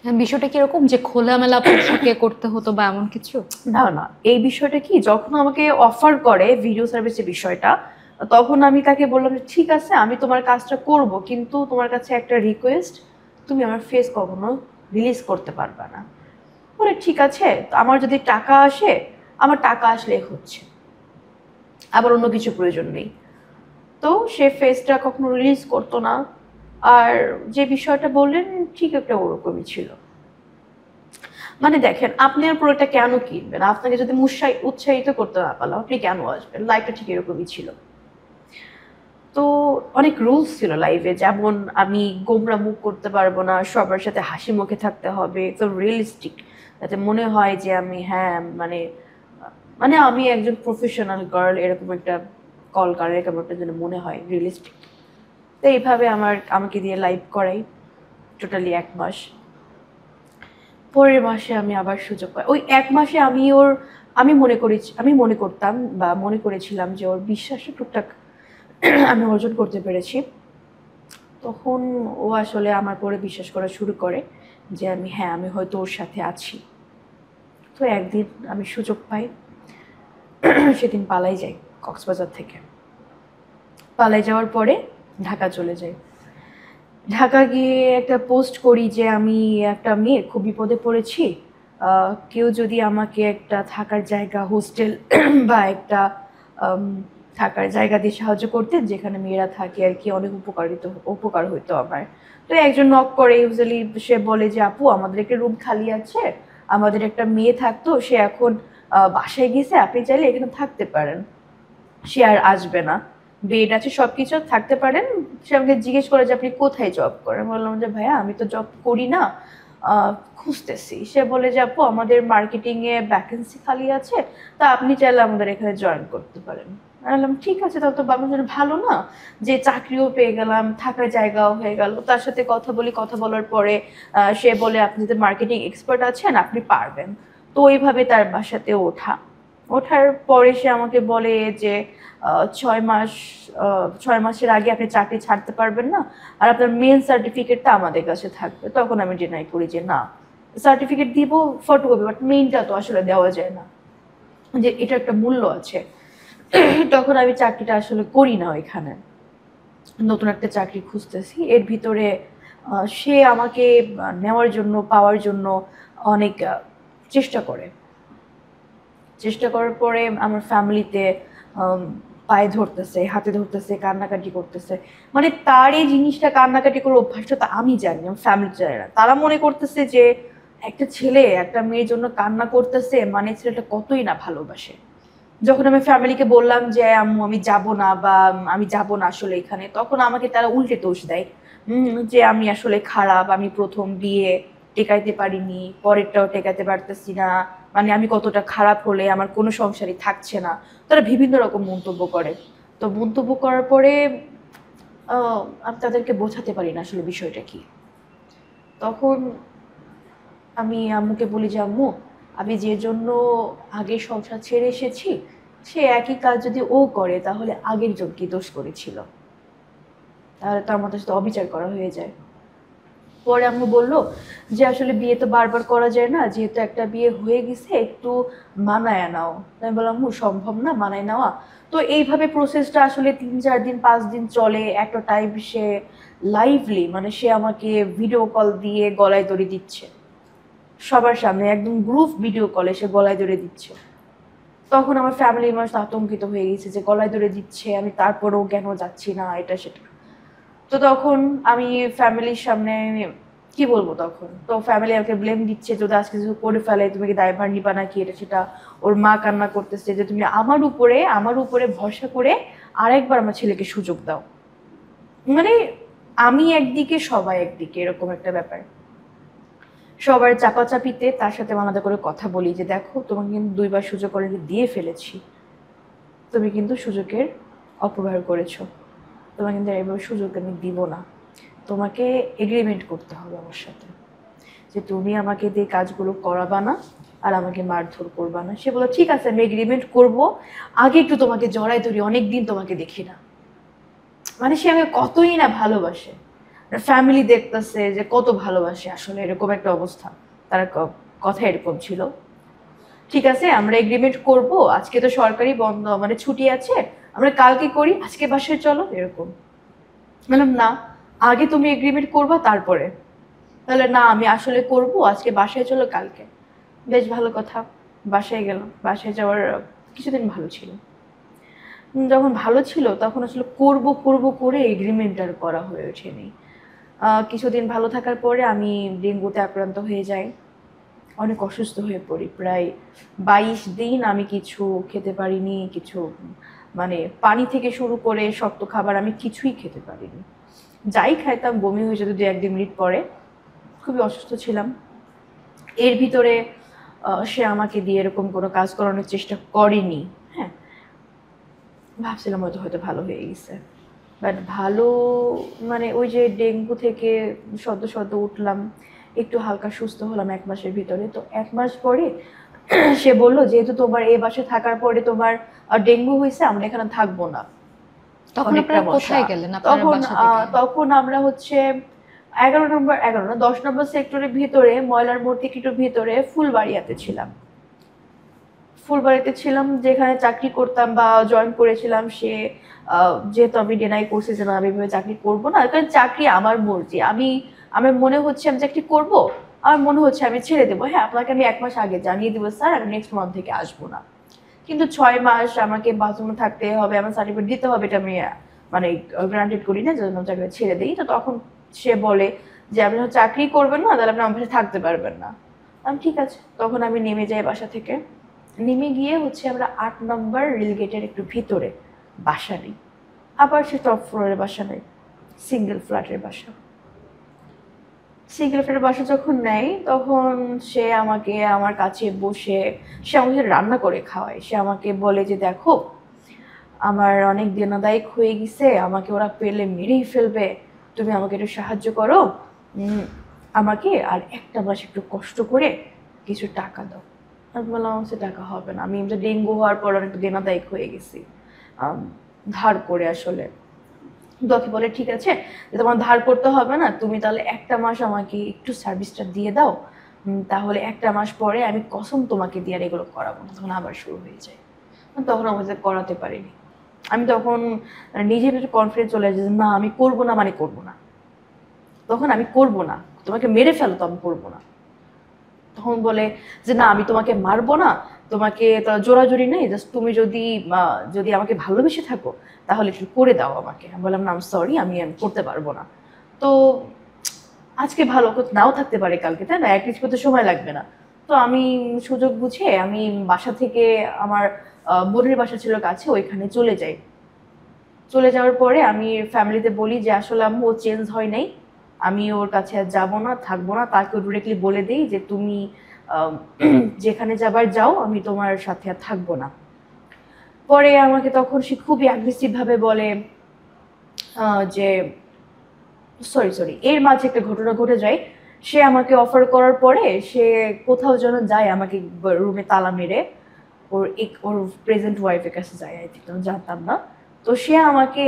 হ্যাঁ, বিষয়টা কিরকম যে খোলামেলা পোশাকে করতে হতো বা এমন কিছু? না না, এই বিষয়টা কি, যখন আমাকে অফার করে ভিডিও সার্ভিসের বিষয়টা, তখন আমি তাকে বললাম যে ঠিক আছে আমি তোমার কাজটা করব, কিন্তু তোমার কাছে একটা রিকোয়েস্ট, তুমি আমার ফেস কখনো রিলিজ করতে পারবে না। বলে ঠিক আছে, তো আমার যদি টাকা আসে, আমার টাকা আসলে হচ্ছে, আবার অন্য কিছু প্রয়োজন নেই। তো সে ফেসটা কখনো রিলিজ করতো না। আর যে বিষয়টা বললেন ঠিক একটা ওরকমই ছিল। মানে দেখেন, আপনি আর প্রোডাক্টটা কেন কিনবেন, আপনাকে যদি উৎসাহিত করতে না পারলাম আপনি কেন আসবেন, লাইফটা ঠিক এরকমই ছিল। তো অনেক রুলস ছিল লাইফে, যেমন আমি গোমরা মুখ করতে পারবো না, সবার সাথে হাসি মুখে থাকতে হবে, তো রিয়েলিস্টিক, যাতে মনে হয় যে আমি হ্যাঁ মানে মানে আমি একজন প্রফেশনাল গার্ল, এরকম একটা কলকার, এরকম একটা যেন মনে হয় রিয়েলিস্টিক। তো এইভাবে আমাকে দিয়ে লাইভ করাই টোটালি 1 মাস। পরের মাসে আমি আবার সুযোগ পাই। ওই 1 মাসে আমি মনে করতাম বা মনে করেছিলাম যে ওর বিশ্বাসটা টুকটাক আমি অর্জন করতে পেরেছি। তখন ও আসলে আমার পরে বিশ্বাস করা শুরু করে যে আমি হয়তো ওর সাথে আছি। তো একদিন আমি সুযোগ পাই, সেদিন পালাই যাই কক্সবাজার থেকে। পালাই যাওয়ার পরে ঢাকা চলে যাই। ঢাকা গিয়ে একটা পোস্ট করি যে আমি একটা মেয়ে, খুব বিপদে পড়েছি, কেউ যদি আমাকে একটা থাকার জায়গা, হোস্টেল বা একটা থাকার জায়গা দিয়ে সাহায্য করতেন, যেখানে মেয়েরা থাকে আর কি, অনেক উপকার হইতো আমার। তো একজন নক করে, ইউজুয়ালি সে বলে যে আপু আমাদের একটা রুম খালি আছে, আমাদের একটা মেয়ে থাকতো, সে এখন বাসায় গেছে, আপনি চাইলে এখানে থাকতে পারেন, সে আর আসবে না, বেড আছে সবকিছু, থাকতে পারেন। সে আমাকে জিজ্ঞেস করে যে আপনি কোথায় জব করেন, বললাম যে ভাইয়া আমি তো জব করি না, খুঁজতেছি। সে বলে যে আপু আমাদের মার্কেটিং এ ভ্যাকেন্সি খালি আছে, তা আপনি চাইলে আমাদের এখানে জয়েন করতে পারেন। আমি বললাম ঠিক আছে, তাহলে তো আমার জন্য ভালো না, যে চাকরিও পেয়ে গেলাম, থাকার জায়গাও হয়ে গেল। তার সাথে কথা বলি, কথা বলার পরে সে বলে আপনি যদি মার্কেটিং এক্সপার্ট আছেন আপনি পারবেন। তো ওইভাবে তার বাসাতে ওঠার পরে সে আমাকে বলে যে 6 মাস, 6 মাসের আগে আপনি চাকরি ছাড়তে পারবেন না, আর আপনার মেন সার্টিফিকেটটা আমাদের কাছে থাকবে। তখন আমি ডিনাই করি যে না, সার্টিফিকেট দিব ফটোকপি, বাট মেইনটা তো আসলে দেওয়া যায় না, যে এটা একটা মূল্য আছে। তখন আমি চাকরিটা আসলে করি না ওইখানে, নতুন একটা চাকরি খুঁজতেছি। এর ভিতরে সে আমাকে নেওয়ার জন্য, পাওয়ার জন্য অনেক চেষ্টা করার পরে আমার ফ্যামিলিতে পায়ে ধরতেছে, হাতে ধরতেছে, কান্নাকাটি করতেছে। মানে তার এই জিনিসটা, কান্নাকাটি করে অভ্যাসটা তো আমি জানি, আমার ফ্যামিলি জানে না। তারা মনে করতেছে যে একটা ছেলে একটা মেয়ের জন্য কান্না করতেছে মানে ছেলেটা কতই না ভালোবাসে। যখন আমি ফ্যামিলিকে বললাম যে আম্মু আমি যাব না, বা আমি যাব না আসলে এখানে, তখন আমাকে তারা উল্টে দোষ দেয়, যে আমি আসলে খারাপ, আমি প্রথম বিয়ে টেকাইতে পারিনি, পরেরটাও টেকাইতে পারতেছি না, মানে আমি কতটা খারাপ হলে আমার কোনো সংসারই থাকছে না। তারা বিভিন্ন রকম মন্তব্য করে। তো মন্তব্য করার পরে আমি তাদেরকে বোঝাতে পারি না আসলে বিষয়টা কি। তখন আমি আম্মুকে বলি যে আম্মু, আমি যে জন্য আগে সংসার ছেড়ে এসেছি, সে একই কাজ যদি ও করে তাহলে আগের জন কি দোষ করেছিল, তাহলে তো আমাদের সাথে অবিচার করা হয়ে যায়। পরে আম্মু বললো যে আসলে বিয়ে তো বারবার করা যায় না, যেহেতু একটা বিয়ে হয়ে গেছে একটু মানায় নাও। আমি বললাম আম্মু সম্ভব না মানায় নেওয়া। তো এইভাবে প্রসেসটা আসলে 3-4 দিন 5 দিন চলে। একটা টাইম সে লাইভলি, মানে সে আমাকে ভিডিও কল দিয়ে গলায় দড়ি দিচ্ছে, সবার সামনে একদম গ্রুপ ভিডিও কলে সে গলায় ধরে দিচ্ছে। তখন আমার ফ্যামিলির মানুষ আতঙ্কিত হয়ে গেছে যে গলায় ধরে দিচ্ছে, আমি তারপরেও কেন যাচ্ছি না, এটা সেটা। তো তখন আমি ফ্যামিলির সামনে কি বলবো, তখন তো ফ্যামিলি আমাকে ব্লেম দিচ্ছে, যদি আজকে কিছু করে ফেলে তুমি কি দায়ভার নিবা নাকি, এটা সেটা। ওর মা কান্না করতেছে যে তুমি আমার উপরে ভরসা করে আরেকবার আমার ছেলেকে সুযোগ দাও। মানে আমি একদিকে, সবাই একদিকে, এরকম একটা ব্যাপার। সবার চাপাচাপিতে তার সাথে আলাদা করে কথা বলি যে দেখো তোমাকে কিন্তু 2বার সুযোগ অলরেডি দিয়ে ফেলেছি, তুমি কিন্তু সুযোগের অপব্যবহার করেছো, তোমাকে কিন্তু এবার সুযোগ আমি দিব না, তোমাকে এগ্রিমেন্ট করতে হবে আমার সাথে যে তুমি আমাকে দিয়ে কাজগুলো করাবা না আর আমাকে মারধর করবা না। সে বললো ঠিক আছে আমি এগ্রিমেন্ট করবো, আগে একটু তোমাকে জড়াই ধরি, অনেকদিন তোমাকে দেখি না। মানে সে আমাকে কতই না ভালোবাসে, ফ্যামিলি দেখতেছে যে কত ভালোবাসে আসলে, এরকম একটা অবস্থা। তার কথা এরকম ছিল। ঠিক আছে আমরা এগ্রিমেন্ট করব, আজকে তো সরকারি বন্ধ, মানে ছুটি আছে, আমরা কালকে করি, আজকে বাসায় চলো, এরকম। বললাম না, আগে তুমি এগ্রিমেন্ট করবা তারপরে। তাহলে না আমি আসলে করব, আজকে বাসায় চলো কালকে। বেশ ভালো কথা, বাসায় গেলাম। বাসায় যাওয়ার কিছুদিন ভালো ছিল। যখন ভালো ছিল তখন আসলে করব করব করে এগ্রিমেন্ট আর করা হয়ে ওঠেনি। কিছুদিন ভালো থাকার পরে আমি ডেঙ্গুতে আক্রান্ত হয়ে যাই, অনেক অসুস্থ হয়ে পড়ি। প্রায় 22 দিন আমি কিছু খেতে পারিনি, কিছু মানে পানি থেকে শুরু করে শক্ত খাবার আমি কিছুই খেতে পারিনি। যাই খাইতাম বমি হয়ে যেত 2-1 মিনিট পরে। খুবই অসুস্থ ছিলাম। এর ভিতরে সে আমাকে দিয়ে এরকম কোনো কাজ করানোর চেষ্টা করেনি। হ্যাঁ, ভাবছিলাম হয়তো ভালো হয়ে গেছে, বাট ভালো মানে ওই যে ডেঙ্গু থেকে সদ্য উঠলাম, একটু হালকা সুস্থ হলাম 1 মাসের ভিতরে। তো 1 মাস পরে সে বললো যেহেতু তোমার এই বাসায় থাকার পরে তোমার ডেঙ্গু হয়েছে, আমরা এখানে থাকবো না। তখন আপনারা কোথায় গেলেন আপনার তখন বাসা থেকে? তখন আমরা হচ্ছে 10 নম্বর সেক্টরের ভিতরে, ময়লার মোড় থেকে একটু ভিতরে ফুলবাড়িয়াতে ছিলাম। ফুলবাড়িতে ছিলাম, যেখানে চাকরি করতাম বা জয়েন করেছিলাম। সে যেহেতু আমি ডিনাই করছি যে না আমি এভাবে চাকরি করবো না, কারণ চাকরি আমার মর্জি, আমার মনে হচ্ছে আমি চাকরি করব, আমার মনে হচ্ছে আমি ছেড়ে দেবো। হ্যাঁ আপনাকে আমি 1 মাস আগে জানিয়ে দেবো স্যার আমি নেক্সট মান্থ থেকে আসবো না। কিন্তু 6 মাস আমাকে বাথরুমে থাকতে হবে, আমার সার্টিফিকেট দিতে হবে, এটা আমি মানে গ্রান্টেড করি না, জন্য চাকরি ছেড়ে দিই। তো তখন সে বলে যে আপনি যখন চাকরি করবেন না তাহলে আপনি আমার পাশে থাকতে পারবেন না। আমি ঠিক আছে, তখন আমি নেমে যাই বাসা থেকে। নেমে গিয়ে হচ্ছে আমরা 8 নম্বর রেলগেটের একটু ভিতরে বাসা নেই। আবার সে টপ ফ্লোরের বাসা নেই, সিঙ্গেল ফ্ল্যাটের বাসা। সিঙ্গেল ফ্ল্যাটের বাসা যখন নেয় তখন সে আমাকে আমার কাছে বসে সে আমাকে রান্না করে খাওয়ায়। সে আমাকে বলে যে দেখো আমার অনেক দেনাদায়ক হয়ে গেছে, আমাকে ওরা পেলে মেরেই ফেলবে, তুমি আমাকে একটু সাহায্য করো, আমাকে আর একটা মাস একটু কষ্ট করে কিছু টাকা দাও। আমি বললাম আমার কাছে টাকা হবে না, আমি এমনি ডেঙ্গু হওয়ার পর অনেক দেনাদায়ক হয়ে গেছি ধার করে আসলে। দকি বলে ঠিক আছে, তোমার ধার করতে হবে না, তুমি তাহলে একটা মাস আমাকে একটু সার্ভিসটা দিয়ে দাও, তাহলে একটা মাস পরে আমি কসম তোমাকে দিয়ে আর এগুলো করাবো না। তখন আবার শুরু হয়ে যায়। তখন আমাদের করাতে পারিনি। আমি তখন নিজের একটু কনফিডেন্স চলে আসে যে না আমি করবো না মানে করবো না। তখন আমি করবো না, তোমাকে মেরে ফেলো তো আমি করবো না। তখন বলে যে না আমি তোমাকে মারবো না, তোমাকে জোরাজুরি নেই, জাস্ট তুমি যদি যদি আমাকে ভালোবেসে থাকো তাহলে একটু করে দাও আমাকে। আমি বললাম না সরি, আমি করতে পারবো না। তো আজকে ভালো নাও থাকতে পারে কালকে, তাই না, অ্যাটলিস্ট করতে সময় লাগবে না। তো আমি সুযোগ বুঝে আমি বাসা থেকে আমার বোনের বাসা ছিল কাছে, ওইখানে চলে যাই। চলে যাওয়ার পরে আমি ফ্যামিলিতে বলি যে আসলে আম্মু ও চেঞ্জ হয় নাই, আমি ওর কাছে আর যাবো না, থাকবো না। তাকে ডিরেক্টলি বলে দিই যে তুমি যেখানে যাবার যাও, আমি তোমার সাথে আর থাকবো না। পরে আমাকে তখন সে খুবই অ্যাগ্রেসিভ ভাবে বলে যে সরি এর মাঝে একটা ঘটনা ঘটে যায়। সে আমাকে অফার করার পরে সে কোথাও যেন যায়, আমাকে রুমে তালা মেরে ওর প্রেজেন্ট ওয়াইফের কাছে যায়, আই থিঙ্ক, জানতাম না। তো সে আমাকে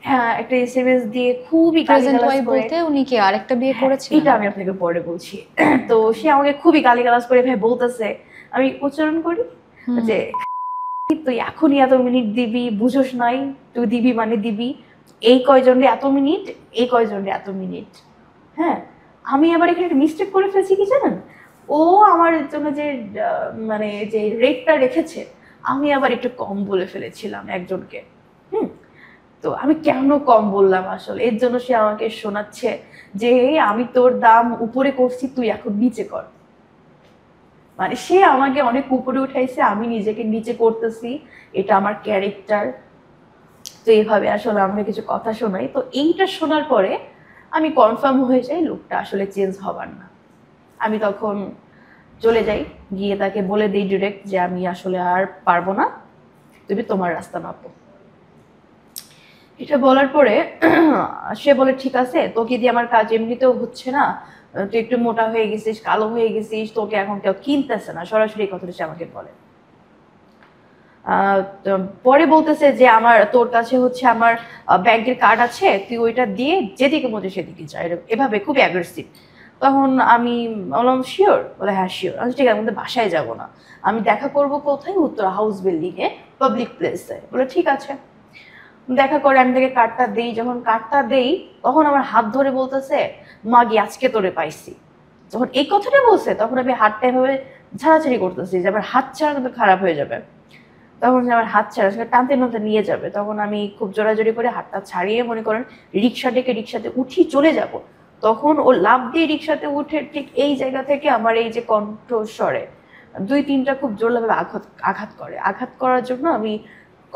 হ্যাঁ একটা এসএমএস দিয়ে খুবই প্রেজেন্ট গালিগালাজ ওয়াইফ করে। বলতে উনি কি আরেকটা বিয়ে করেছিলেন? এটা আমি আপনাকে পরে বলছি। তো সে আমাকে খুবই গালিগালাজ করে ভাই বলতেছে, আমি উচ্চারণ করি যে তুই এখনই এত মিনিট দিবি, বুঝোস নাই, তুই দিবি মানে দিবি, এই কয়জনরে এত মিনিট, এই কয়জনরে এত মিনিট। হ্যাঁ, আমি আবার এখানে একটা মিস্টেক করে ফেলছি কি জানেন, ও আমার জন্য যে মানে যে রেটটা রেখেছে আমি আবার একটু কম বলে ফেলেছিলাম একজনকে। তো আমি কেন কম বললাম আসলে, এর জন্য সে আমাকে শোনাচ্ছে যে আমি তোর দাম উপরে করছি, তুই এখন নিচে কর। মানে সে আমাকে অনেক উপরে উঠাইছে, আমি নিজেকে নিচে করতেছি, এটা আমার ক্যারেক্টার। তো এইভাবে আসলে আমাকে কিছু কথা শোনাই। তো এইটা শোনার পরে আমি কনফার্ম হয়ে যাই লোকটা আসলে চেঞ্জ হবার না। আমি তখন চলে যাই, গিয়ে তাকে বলে দিই ডিরেক্ট যে আমি আসলে আর পারবো না, তুমি তোমার রাস্তা মাপো। এটা বলার পরে সে বলে ঠিক আছে, তোকে দিয়ে আমার কাজ এমনিতেও হচ্ছে না, তুই একটু মোটা হয়ে গেছিস, কালো হয়ে গেছিস, তোকে এখন কেউ কিনতেছে না, সরাসরি এই কথাটা সে আমাকে বলে। পরে বলতেছে যে আমার তোর কাছে হচ্ছে আমার ব্যাংকের কার্ড আছে, তুই ওইটা দিয়ে যেদিকে মধ্যে সেদিকে যা, এভাবে খুব অ্যাগ্রেসিভ। তখন আমি বললাম শিওর, বলে হ্যাঁ শিওর। আমি ঠিক আছে, আমাদের বাসায় যাবো না, আমি দেখা করবো কোথায়, উত্তরা হাউস বিল্ডিং এ, পাবলিক প্লেসে। বলে ঠিক আছে। দেখা করে আমি তাকে কার্ডটা দেই, যখন কার্ডটা দেই তখন আমার হাত ধরে বলতেছে মাগি আজকে তোরে পাইছি। যখন এই কথাটা বলছে তখন আমি হাতটা এভাবে ছাড়াছাড়ি করতেছি যে আমার হাত ছাড়া কিন্তু খারাপ হয়ে যাবে। তখন আমার হাত ছাড়া সেটা টানতে টানতে নিয়ে যাবে, তখন আমি খুব জোরাজোরি করে হাতটা ছাড়িয়ে মনে করেন রিক্সা ডেকে রিক্সাতে উঠি চলে যাব। তখন ও লাফ দিয়ে রিক্সাতে উঠে ঠিক এই জায়গা থেকে আমার এই যে কণ্ঠস্বরে 2-3টা খুব জোরভাবে আঘাত করে। আঘাত করার জন্য আমি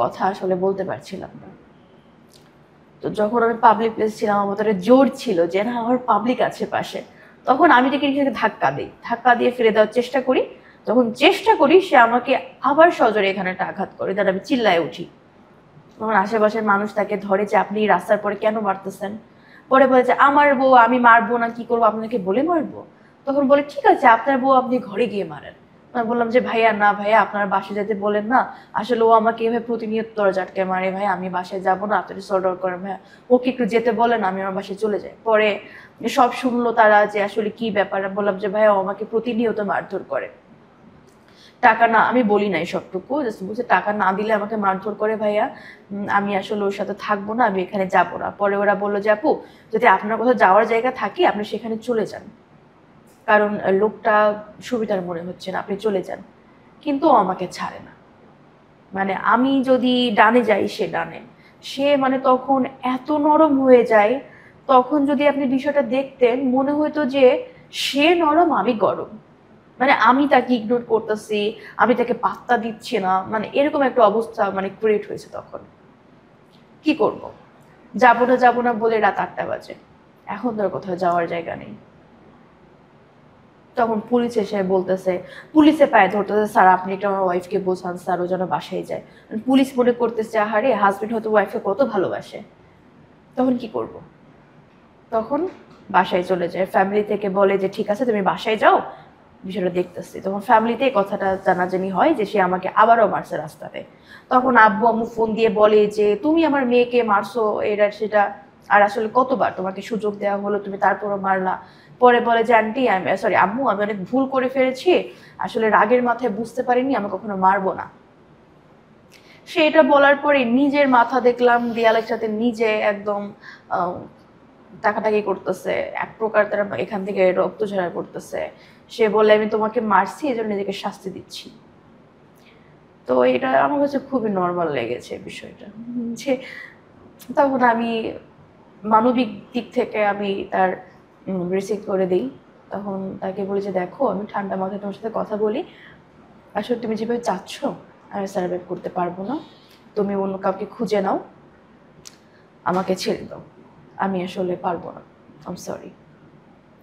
কথা আসলে বলতে পারছিলাম না। তো যখন আমি পাবলিক প্লেস ছিলাম, আমার মতো জোর ছিল যে না আমার পাবলিক আছে পাশে, তখন আমি তাকে রিক্সাকে ধাক্কা দিই, ধাক্কা দিয়ে ফিরে দেওয়ার চেষ্টা করি। যখন চেষ্টা করি সে আমাকে আবার সজোরে এখানে একটা আঘাত করে, তার আমি চিল্লায় উঠি। তখন আশেপাশের মানুষ তাকে ধরে যে আপনি রাস্তার পরে কেন মারতেছেন। পরে বলে যে আমার বউ, আমি মারবো না, কি করবো, আপনাকে বলে মারবো। তখন বলে ঠিক আছে আপনার বউ আপনি ঘরে গিয়ে মারেন। আমি বললাম যে ভাইয়া না ভাইয়া, আপনার বাসায় যেতে বলেন না, আসলে ও আমাকে এভাবে প্রতিনিয়ত দরজা আটকে মারে, ভাই আমি বাসায় যাবো না, আপনি সর্ট আউট করেন ভাইয়া, ওকে একটু যেতে বলেন, আমি আমার বাসায় চলে যাই। পরে সব শুনলো তারা যে আসলে কি ব্যাপার। বললাম যে ভাইয়া ও আমাকে প্রতিনিয়ত মারধর করে, টাকা না, আমি বলি নাই সবটুকু, জাস্ট বলছে টাকা না দিলে আমাকে মারধর করে ভাইয়া, আমি আসলে ওর সাথে থাকবো না, আমি এখানে যাবো না। পরে ওরা বললো যে আপু যদি আপনার কোথাও যাওয়ার জায়গা থাকে আপনি সেখানে চলে যান, কারণ লোকটা সুবিধার মনে হচ্ছে না, আপনি চলে যান। কিন্তু ও আমাকে ছাড়ে না। মানে আমি যদি ডানে যাই সে ডানে, সে মানে তখন এত নরম হয়ে যায়। তখন যদি আপনি বিষয়টা দেখতেন মনে হতো যে সে নরম আমি গরম, মানে আমি তাকে ইগনোর করতেছি, আমি তাকে পাত্তা দিচ্ছি না, মানে এরকম একটা অবস্থা মানে ক্রিয়েট হয়েছে। তখন কি করব, যাবো না বলে রাত 8টা বাজে, এখন তো আর কোথাও যাওয়ার জায়গা নেই। তখন পুলিশ এসে বলতেছে, পুলিশে পায়ে ধরতেছে, স্যার আপনি একটু আমার ওয়াইফকে বোঝান স্যার, ও যেন বাসায় যায়। পুলিশ মনে করতেছে আহারে হাজবেন্ড হয়তো ওয়াইফকে কত ভালোবাসে। তখন কি করব, তখন বাসায় চলে যায়, ফ্যামিলি থেকে বলে যে ঠিক আছে তুমি বাসায় যাও, বিষয়টা দেখতেছি। তখন ফ্যামিলিতে কথাটা জানাজানি হয় যে সে আমাকে আবারও মারছে রাস্তাতে। তখন আব্বু আম্মু ফোন দিয়ে বলে যে তুমি আমার মেয়েকে মারছো এটা সেটা, আর আসলে কতবার তোমাকে সুযোগ দেওয়া হলো তুমি তারপরও মারলা। পরে বলে যে আন্টি আমি সরি আম্মু আমি অনেক ভুল করে ফেলেছি, আসলে রাগের মাথায় বুঝতে পারিনি, আমি কখনো মারবো না। সে এটা বলার পরে নিজের মাথা দেখলাম দেয়ালের সাথে নিজে একদম টাকাটাকি করতেছে, এক প্রকার তারা এখান থেকে রক্ত ঝরা করতেছে। সে বলে আমি তোমাকে মারছি এই জন্য নিজেকে শাস্তি দিচ্ছি। তো এটা আমার কাছে খুবই নর্মাল লেগেছে বিষয়টা, যে তখন আমি মানবিক দিক থেকে আমি তার রিসিভ করে দিই। তখন তাকে বলি যে দেখো আমি ঠান্ডা মাথায় তোমার সাথে কথা বলি, আসলে তুমি যেভাবে চাচ্ছ আমি সার্ভাইভ করতে পারবো না, তুমি অন্য কাউকে খুঁজে নাও, আমাকে ছেড়ে দাও, আমি আসলে পারবো না, আম সরি।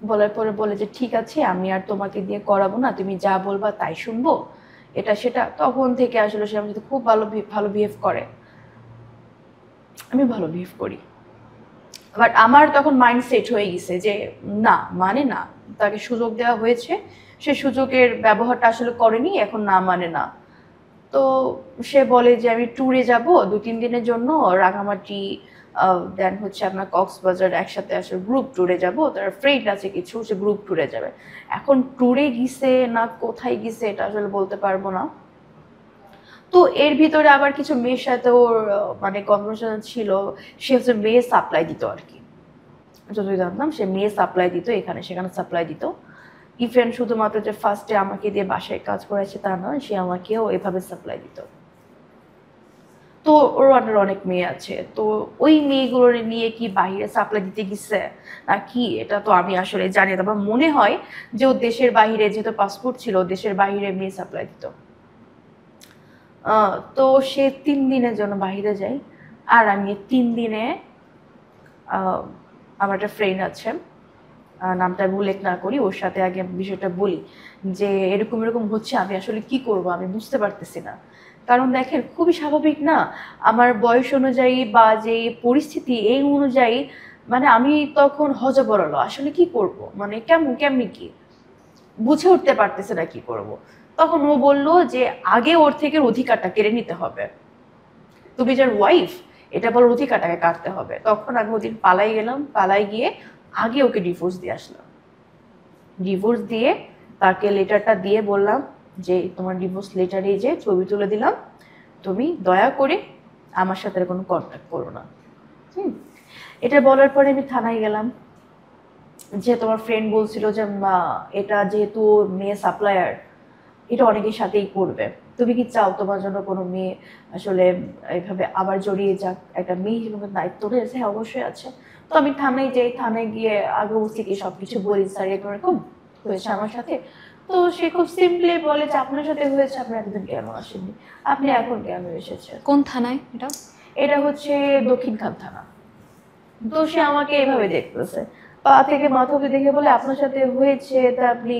বলার পরে বলে যে ঠিক আছে আমি আর তোমাকে দিয়ে করাবো না, তুমি যা বলবা তাই শুনবো, এটা সেটা। তখন থেকে আসলে সে আমার সাথে খুব ভালো বিহেভ করে, আমি ভালো বিহেভ করি। বাট আমার তখন মাইন্ড সেট হয়ে গেছে যে না মানে না, তাকে সুযোগ দেওয়া হয়েছে, সে সুযোগের ব্যবহারটা আসলে করেনি, এখন না মানে না। তো সে বলে যে আমি ট্যুরে যাব 2-3 দিনের জন্য, রাঙামাটি দেন হচ্ছে আপনার কক্সবাজার, একসাথে আসলে গ্রুপ ট্যুরে যাব, তার ফ্রেন্ড আছে কিছু, সে গ্রুপ ট্যুরে যাবে। এখন ট্যুরে গিয়েছে না কোথায় গিয়েছে এটা আসলে বলতে পারবো না। তো এর ভিতরে আবার কিছু মেয়ের সাথে ওর মানে কনভারসেশন ছিল, সে হচ্ছে মেয়ে সাপ্লাই দিত আর কি, যতই জানতাম সে মেয়ে সাপ্লাই দিত, এখানে সেখানে সাপ্লাই দিত। ইভেন শুধুমাত্র যে ফার্স্টে আমাকে দিয়ে বাসায় কাজ করাইছে তা নয়, সে আমাকেও এভাবে সাপ্লাই দিত। তো ওর আন্ডার অনেক মেয়ে আছে, তো ওই মেয়েগুলো নিয়ে কি বাইরে সাপ্লাই দিতে গেছে না কি এটা তো আমি আসলে জানি না। আমার মনে হয় যে ও দেশের বাইরে, যেহেতু পাসপোর্ট ছিল, দেশের বাইরে মেয়ে সাপ্লাই দিত। তো সে 3 দিনের জন্য বাইরে যায়, আর আমি 3 দিনে আমার একটা ফ্রেন্ড আছে, নামটা উল্লেখ না করি, ওর সাথে আগে বিষয়টা বলি যে এরকম এরকম হচ্ছে, আমি আসলে কি করব আমি বুঝতে পারতেছি না। কারণ দেখেন খুবই স্বাভাবিক না, আমার বয়স অনুযায়ী বা যে পরিস্থিতি এই অনুযায়ী, মানে আমি তখন হযবরল আসলে কি করব, মানে কেমনি কি বুঝে উঠতে পারতেছে না কি করব। তখন ও বলল যে আগে ওর থেকে অধিকারটা কেড়ে নিতে হবে, তুমি যার ওয়াইফ এটা বল অধিকারটাকে কাটতে হবে। তখন আমি ওদিন পালাই গেলাম, পালাই গিয়ে আগে ওকে ডিভোর্স দিয়ে আসলাম। ডিভোর্স দিয়ে তাকে লেটারটা দিয়ে বললাম যে তোমার ডিভোর্স লেটারে যে ছবি তুলে দিলাম, তুমি দয়া করে আমার সাথে আর কোনো কন্ট্যাক্ট করো না। এটা বলার পরে আমি থানায় গেলাম, যে তোমার ফ্রেন্ড বলছিল যে এটা যেহেতু মেয়ে সাপ্লায়ার, এটা অনেকের সাথেই করবে, তুমি কি চাও তোমার জন্য কোনো মেয়ে আসলে এইভাবে আবার জড়িয়ে যাক, একটা মেয়ে হিসেবে দায়িত্ব রয়েছে? হ্যাঁ অবশ্যই আছে। তো আমি থানায় যাই, থানায় গিয়ে আগে থেকে সবকিছু বলি, স্যার এরকম হয়েছে আমার সাথে। তো সে খুব সিম্পলি বলে যে আপনার সাথে হয়েছে, আপনি এতদিন কেন আসেননি, আপনি এখন কেন এসেছেন? কোন থানায় এটা? এটা হচ্ছে দক্ষিণখান থানা। তো সে আমাকে এভাবে দেখতেছে, পা থেকে মাথা অব্দি দেখে বলে আপনার সাথে হয়েছে তা আপনি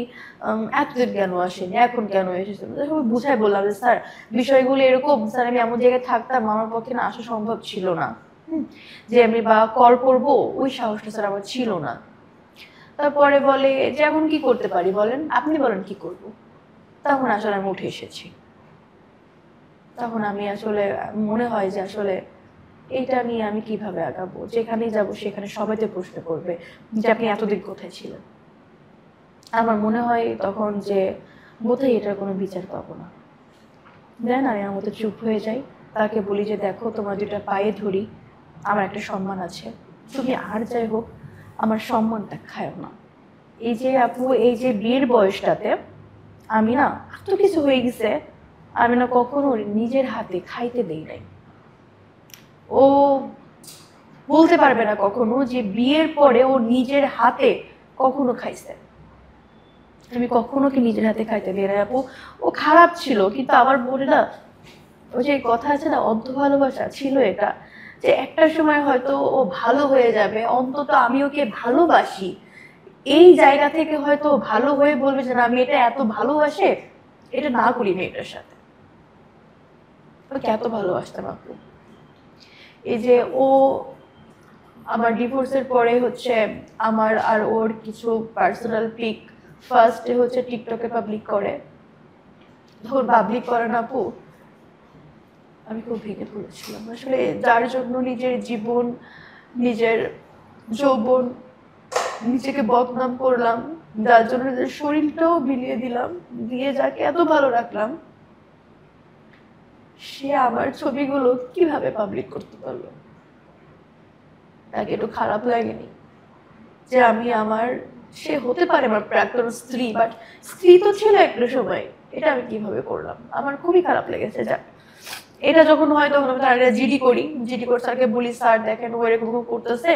এতদিন কেন আসেনি, এখন কেন এসেছেন? বুঝাই বললাম যে স্যার বিষয়গুলো এরকম, স্যার আমি এমন জায়গায় থাকতাম আমার পক্ষে না আসা সম্ভব ছিল না, যে আমি বা কল করব ওই সাহসটা স্যার আমার ছিল না। তারপরে বলে যে এখন কি করতে পারি বলেন, আপনি বলেন কি করব। তখন আসলে আমি উঠে এসেছি। তখন আমি আসলে মনে হয় যে আসলে এইটা নিয়ে আমি কিভাবে আগাবো, যেখানেই যাব সেখানে সবাই তো প্রশ্ন করবে যে আপনি এতদিন কোথায় ছিলেন। আমার মনে হয় তখন যে বোধহয় এটার কোনো বিচার পাবো না, দেন আমি আমার মতো চুপ হয়ে যাই। তাকে বলি যে দেখো তোমার দুটা পায়ে ধরি, আমার একটা সম্মান আছে, তুমি আর যাই হোক আমার সম্মানটা খায়ও না। এই যে আপু এই যে বিয়ের বয়সটাতে আমি না এত কিছু হয়ে গেছে, আমি না কখনো নিজের হাতে খাইতে দেই নাই। ও বলতে পারবে না কখনো যে বিয়ের পরে ও নিজের হাতে কখনো খাইছে। আমি কখনো কি নিজের হাতে খাইতে দিই না আপু। ও খারাপ ছিল, কিন্তু আমার মনে না ওই যে কথা আছে না, অন্ধ ভালোবাসা ছিল এটা, যে একটা সময় হয়তো ও ভালো হয়ে যাবে, অন্তত আমি ওকে ভালোবাসি, এই জায়গা থেকে হয়তো ভালো হয়ে বলবে যে না আমি এটা এত ভালোবাসে এটা না করি মেয়েটার সাথে। ওকে এত ভালোবাসতাম আপু। এই যে ও আমার ডিভোর্সের পরে হচ্ছে আমার আর ওর কিছু পার্সোনাল পিক ফার্স্টে হচ্ছে টিকটকে পাবলিক করে। যখন পাবলিক করে না আপু, আমি খুব ভেঙে পড়েছিলাম। আসলে যার জন্য নিজের জীবন, নিজের যৌবন, নিজেকে বদনাম করলাম, যার জন্য নিজের শরীরটাও বিলিয়ে দিলাম, দিয়ে যাকে এত ভালো রাখলাম, সে আমার ছবিগুলো কিভাবে পাবলিক করতে পারলো? তাকে একটু খারাপ লাগেনি যে আমি আমার, সে হতে পারে আমার প্রাক্তন স্ত্রী, বাট স্ত্রী তো ছিল একটা সময়, এটা আমি কিভাবে করলাম? আমার খুবই খারাপ লেগেছে। যাক, এটা যখন হয় তখন আমি তার জিডি করি, জিডি করে স্যারকে বলি স্যার দেখেন ও এরকম করতেছে,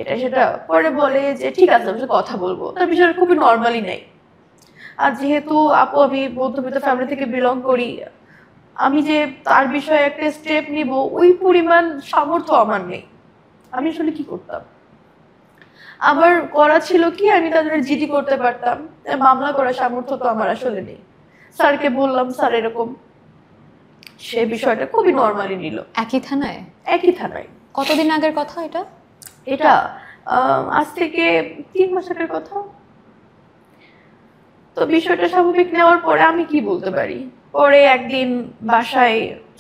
এটা সেটা। পরে বলে যে ঠিক আছে আমি কথা বলবো, তার বিষয়টা খুবই নর্মালি নেই। আর যেহেতু আপু আমি মধ্যবিত্ত ফ্যামিলি থেকে বিলং করি, আমি যে তার বিষয়ে একটা স্টেপ নিব ওই পরিমাণ সামর্থ্য আমার নেই। আমি আসলে কি করতাম? আমার করা ছিল কি, আমি তাদের জিডি করতে পারতাম, মামলা করার সামর্থ্য তো আমার আসলে নেই। স্যারকে বললাম স্যার এরকম, সে বিষয়টা খুবই নর্মালি নিল। একই থানায়? একই থানায়। কতদিন আগের কথা এটা? এটা আজ থেকে 3 মাস আগের কথা। তো বিষয়টা স্বাভাবিক নেওয়ার পরে আমি কি বলতে পারি? পরে একদিন বাসায়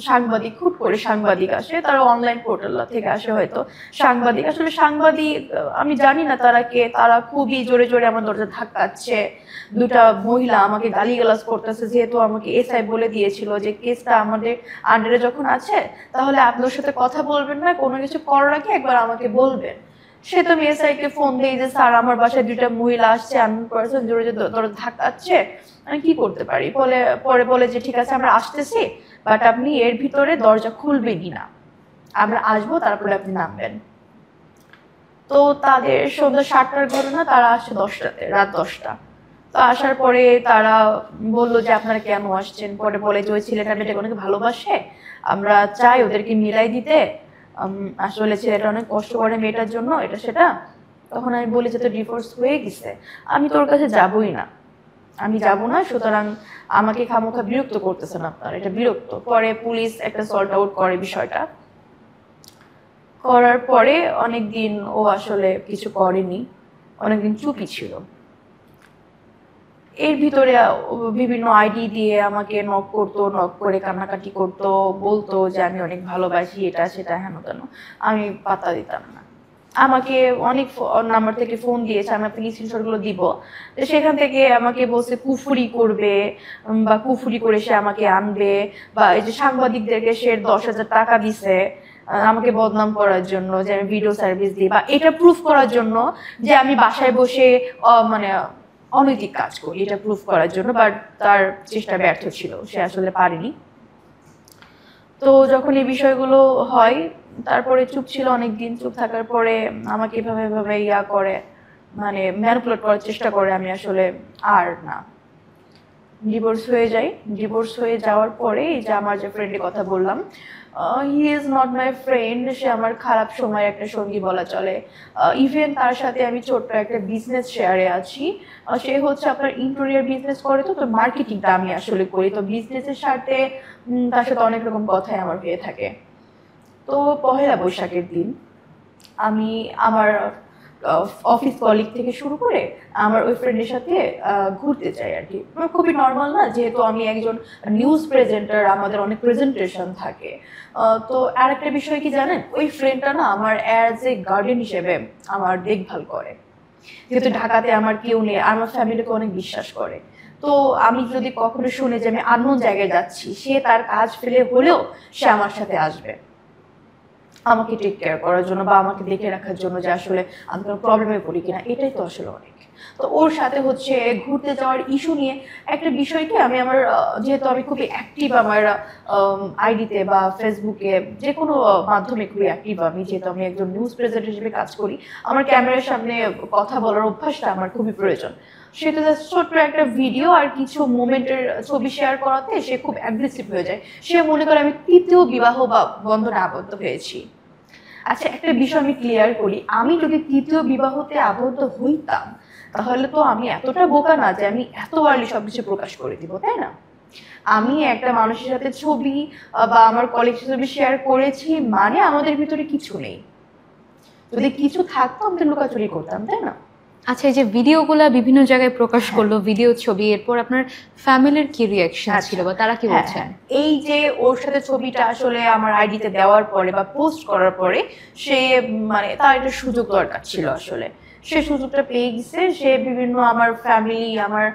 সাংবাদিক, খুব করে সাংবাদিক আসে, তারা অনলাইন পোর্টাল থেকে আসে হয়তো সাংবাদিক। আসলে সাংবাদিক আমি জানি না তারা কে, তারা খুবই জোরে জোরে আমার দরজা ধাক্কাচ্ছে। দুটা মহিলা আমাকে গালিগালাজ করতেছে, যেহেতু আমাকে এসআই বলে দিয়েছিল যে কেসটা আমাদের আন্ডারে যখন আছে তাহলে আপনার সাথে কথা বলবেন না, কোনো কিছু করার আগে একবার আমাকে বলবেন। সে তো এসআই কে ফোন দেই যে স্যার আমার বাসায় দুইটা মহিলা আসছে, আননোন পারসন জোরে জোরে দরজা ধাক্কাচ্ছে, আমি কি করতে পারি? পরে বলে যে ঠিক আছে আমরা আসতেছি, বাট আপনি এর ভিতরে দরজা খুলবেনই না, আমরা আসবো তারপরে আপনি নামবেন। তো তাদের সন্ধ্যা 7টার ঘটনা, তারা আসে 10টাতে, রাত 10টা। তো আসার পরে তারা বললো যে আপনারা কেন আসছেন? পরে বলে যে ওই ছেলেটা মেয়েটাকে অনেক ভালোবাসে, আমরা চাই ওদেরকে মিলাই দিতে, আসলে ছেলেটা অনেক কষ্ট করে মেয়েটার জন্য, এটা সেটা। তখন আমি বলি যে তো ডিভোর্স হয়ে গেছে, আমি তোর কাছে যাবই না, আমি যাব না, সুতরাং আমাকে খামোখা বিরক্ত করতেছেন আপনারা, এটা বিরক্ত। পরে পুলিশ একটা সল্ট আউট করে বিষয়টা, করার পরে অনেকদিন ও আসলে কিছু করেনি, অনেকদিন চুপই ছিল। এর ভিতরে বিভিন্ন আইডি দিয়ে আমাকে নক করতো, নক করে কান্নাকাটি করতো, বলতো যে আমি অনেক ভালোবাসি, এটা সেটা হেন তেন। আমি পাত্তা দিতাম না। আমাকে অনেক নাম্বার থেকে ফোন দিয়েছে, আমি আপনাকে স্ক্রিনশটগুলো দিব। তো সেখান থেকে আমাকে বলছে কুফুরি করবে, বা কুফুরি করে সে আমাকে আনবে, বা এই যে সাংবাদিকদেরকে সে 10,000 টাকা দিছে আমাকে বদনাম করার জন্য, যে আমি ভিডিও সার্ভিস দিই, বা এটা প্রুফ করার জন্য যে আমি বাসায় বসে মানে অনৈতিক কাজ করি, এটা প্রুফ করার জন্য। বাট তার চেষ্টা ব্যর্থ ছিল, সে আসলে পারেনি। তো যখন এই বিষয়গুলো হয়, তারপরে চুপ ছিল অনেকদিন। চুপ থাকার পরে আমাকে এভাবে এভাবে ইয়া করে, মানে ম্যানিপুলেট করার চেষ্টা করে। আমি আসলে আর না, ডিভোর্স হয়ে যাই। ডিভোর্স হয়ে যাওয়ার পরে এই যে আমার যে ফ্রেন্ডের কথা বললাম, he is not my friend, সে আমার খারাপ সময়ের একটা সঙ্গী বলা চলে। ইভেন তার সাথে আমি ছোট্ট একটা বিজনেস শেয়ারে আছি। সে হচ্ছে আপনার ইন্টেরিয়র বিজনেস করে, তো মার্কেটিংটা আমি আসলে করি। তো বিজনেসের সাথে তার সাথে অনেক রকম কথাই আমার হয়ে থাকে। তো পহেলা বৈশাখের দিন আমি আমার অফিস কলিগ থেকে শুরু করে আমার ওই ফ্রেন্ডের সাথে ঘুরতে চাই আর কি। খুবই নর্মাল না, যেহেতু আমি একজন নিউজ প্রেজেন্টার, আমাদের অনেক প্রেজেন্টেশন থাকে। তো আর একটা বিষয় কি জানেন, ওই ফ্রেন্ডটা না আমার অ্যাজ এ গার্ডিয়ান হিসেবে আমার দেখভাল করে। যেহেতু ঢাকাতে আমার কেউ নেই, আমার ফ্যামিলিকে অনেক বিশ্বাস করে। তো আমি যদি কখনো শুনে যে আমি আননোন জায়গায় যাচ্ছি, সে তার কাজ ফেলে হলেও সে আমার সাথে আসবে। আমাকে টেক কেয়ার করার জন্য বা আমাকে দেখে রাখার জন্য যে আসলে আমি কোনো প্রবলেমে পড়ি কিনা, এটাই তো আসলে অনেক। তো ওর সাথে হচ্ছে ঘুরতে যাওয়ার ইস্যু নিয়ে একটা বিষয়কে আমি আমার যেহেতু আমি খুবই অ্যাক্টিভ আমার আইডিতে বা ফেসবুকে যে কোনো মাধ্যমে খুবই অ্যাক্টিভ, আমি যেহেতু আমি একজন নিউজ প্রেজেন্টার হিসেবে কাজ করি, আমার ক্যামেরার সামনে কথা বলার অভ্যাসটা আমার খুবই প্রয়োজন। সেটা ছোট্ট একটা ভিডিও আর কিছু মোমেন্টের ছবি শেয়ার করাতে সে খুব অ্যাগ্রেসিভ হয়ে যায়। সে মনে করে আমি তৃতীয় বিবাহ বা বন্ধনে আবদ্ধ হয়েছি। আচ্ছা, একটা বিষয় আমি ক্লিয়ার করি, আমি যদি তৃতীয় বিবাহতে আবদ্ধ হইতাম তাহলে তো আমি এতটা বোকা না যে আমি এত আর্লি সবকিছু প্রকাশ করে দিব, তাই না? আমি একটা মানুষের সাথে ছবি বা আমার কলিগের ছবি শেয়ার করেছি মানে আমাদের ভিতরে কিছু নেই। যদি কিছু থাকতো আমি তো লুকাচুরি করতাম, তাই না? আচ্ছা, এই যে ভিডিওগুলো বিভিন্ন জায়গায় প্রকাশ করলো, ভিডিও ছবি, এরপর আপনার ফ্যামিলির কি রিয়াকশন ছিল বা তারা কি বলছেন? এই যে ওর সাথে ছবিটা আসলে আমার আইডিতে দেওয়ার পরে বা পোস্ট করার পরে সে মানে তার একটা সুযোগ দরকার ছিল আসলে, সে সুযোগটা পেয়ে গেছে। সে বিভিন্ন আমার ফ্যামিলি, আমার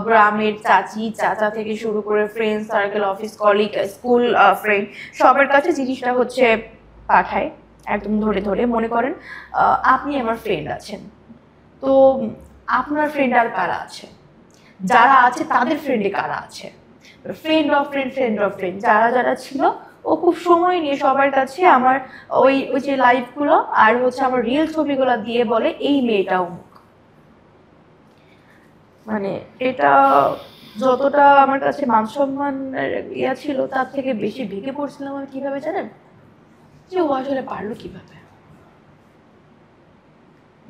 গ্রামের চাচি চাচা থেকে শুরু করে friend circle, office colleague, school friend, সবার কাছে জিনিসটা হচ্ছে পাঠায় একদম ধরে ধরে। মনে করেন আপনি আমার ফ্রেন্ড আছেন, তো আপনার ফ্রেন্ড আর কারা আছে, যারা আছে তাদের ফ্রেন্ডে কারা আছে, friend of friend, friend of friend, যারা যারা ছিল ও খুব সময় নিয়ে সবার কাছে আমার ওই ওই যে লাইভগুলো আর হচ্ছে আমার রিয়েল ছবিগুলো দিয়ে বলে এই মেয়েটা অমুক। মানে এটা যতটা আমার কাছে মান সম্মানের ইয়া ছিল তার থেকে বেশি ভেঙে পড়ছিলাম আমি। কিভাবে জানেন? যে ও আসলে পারলো কিভাবে,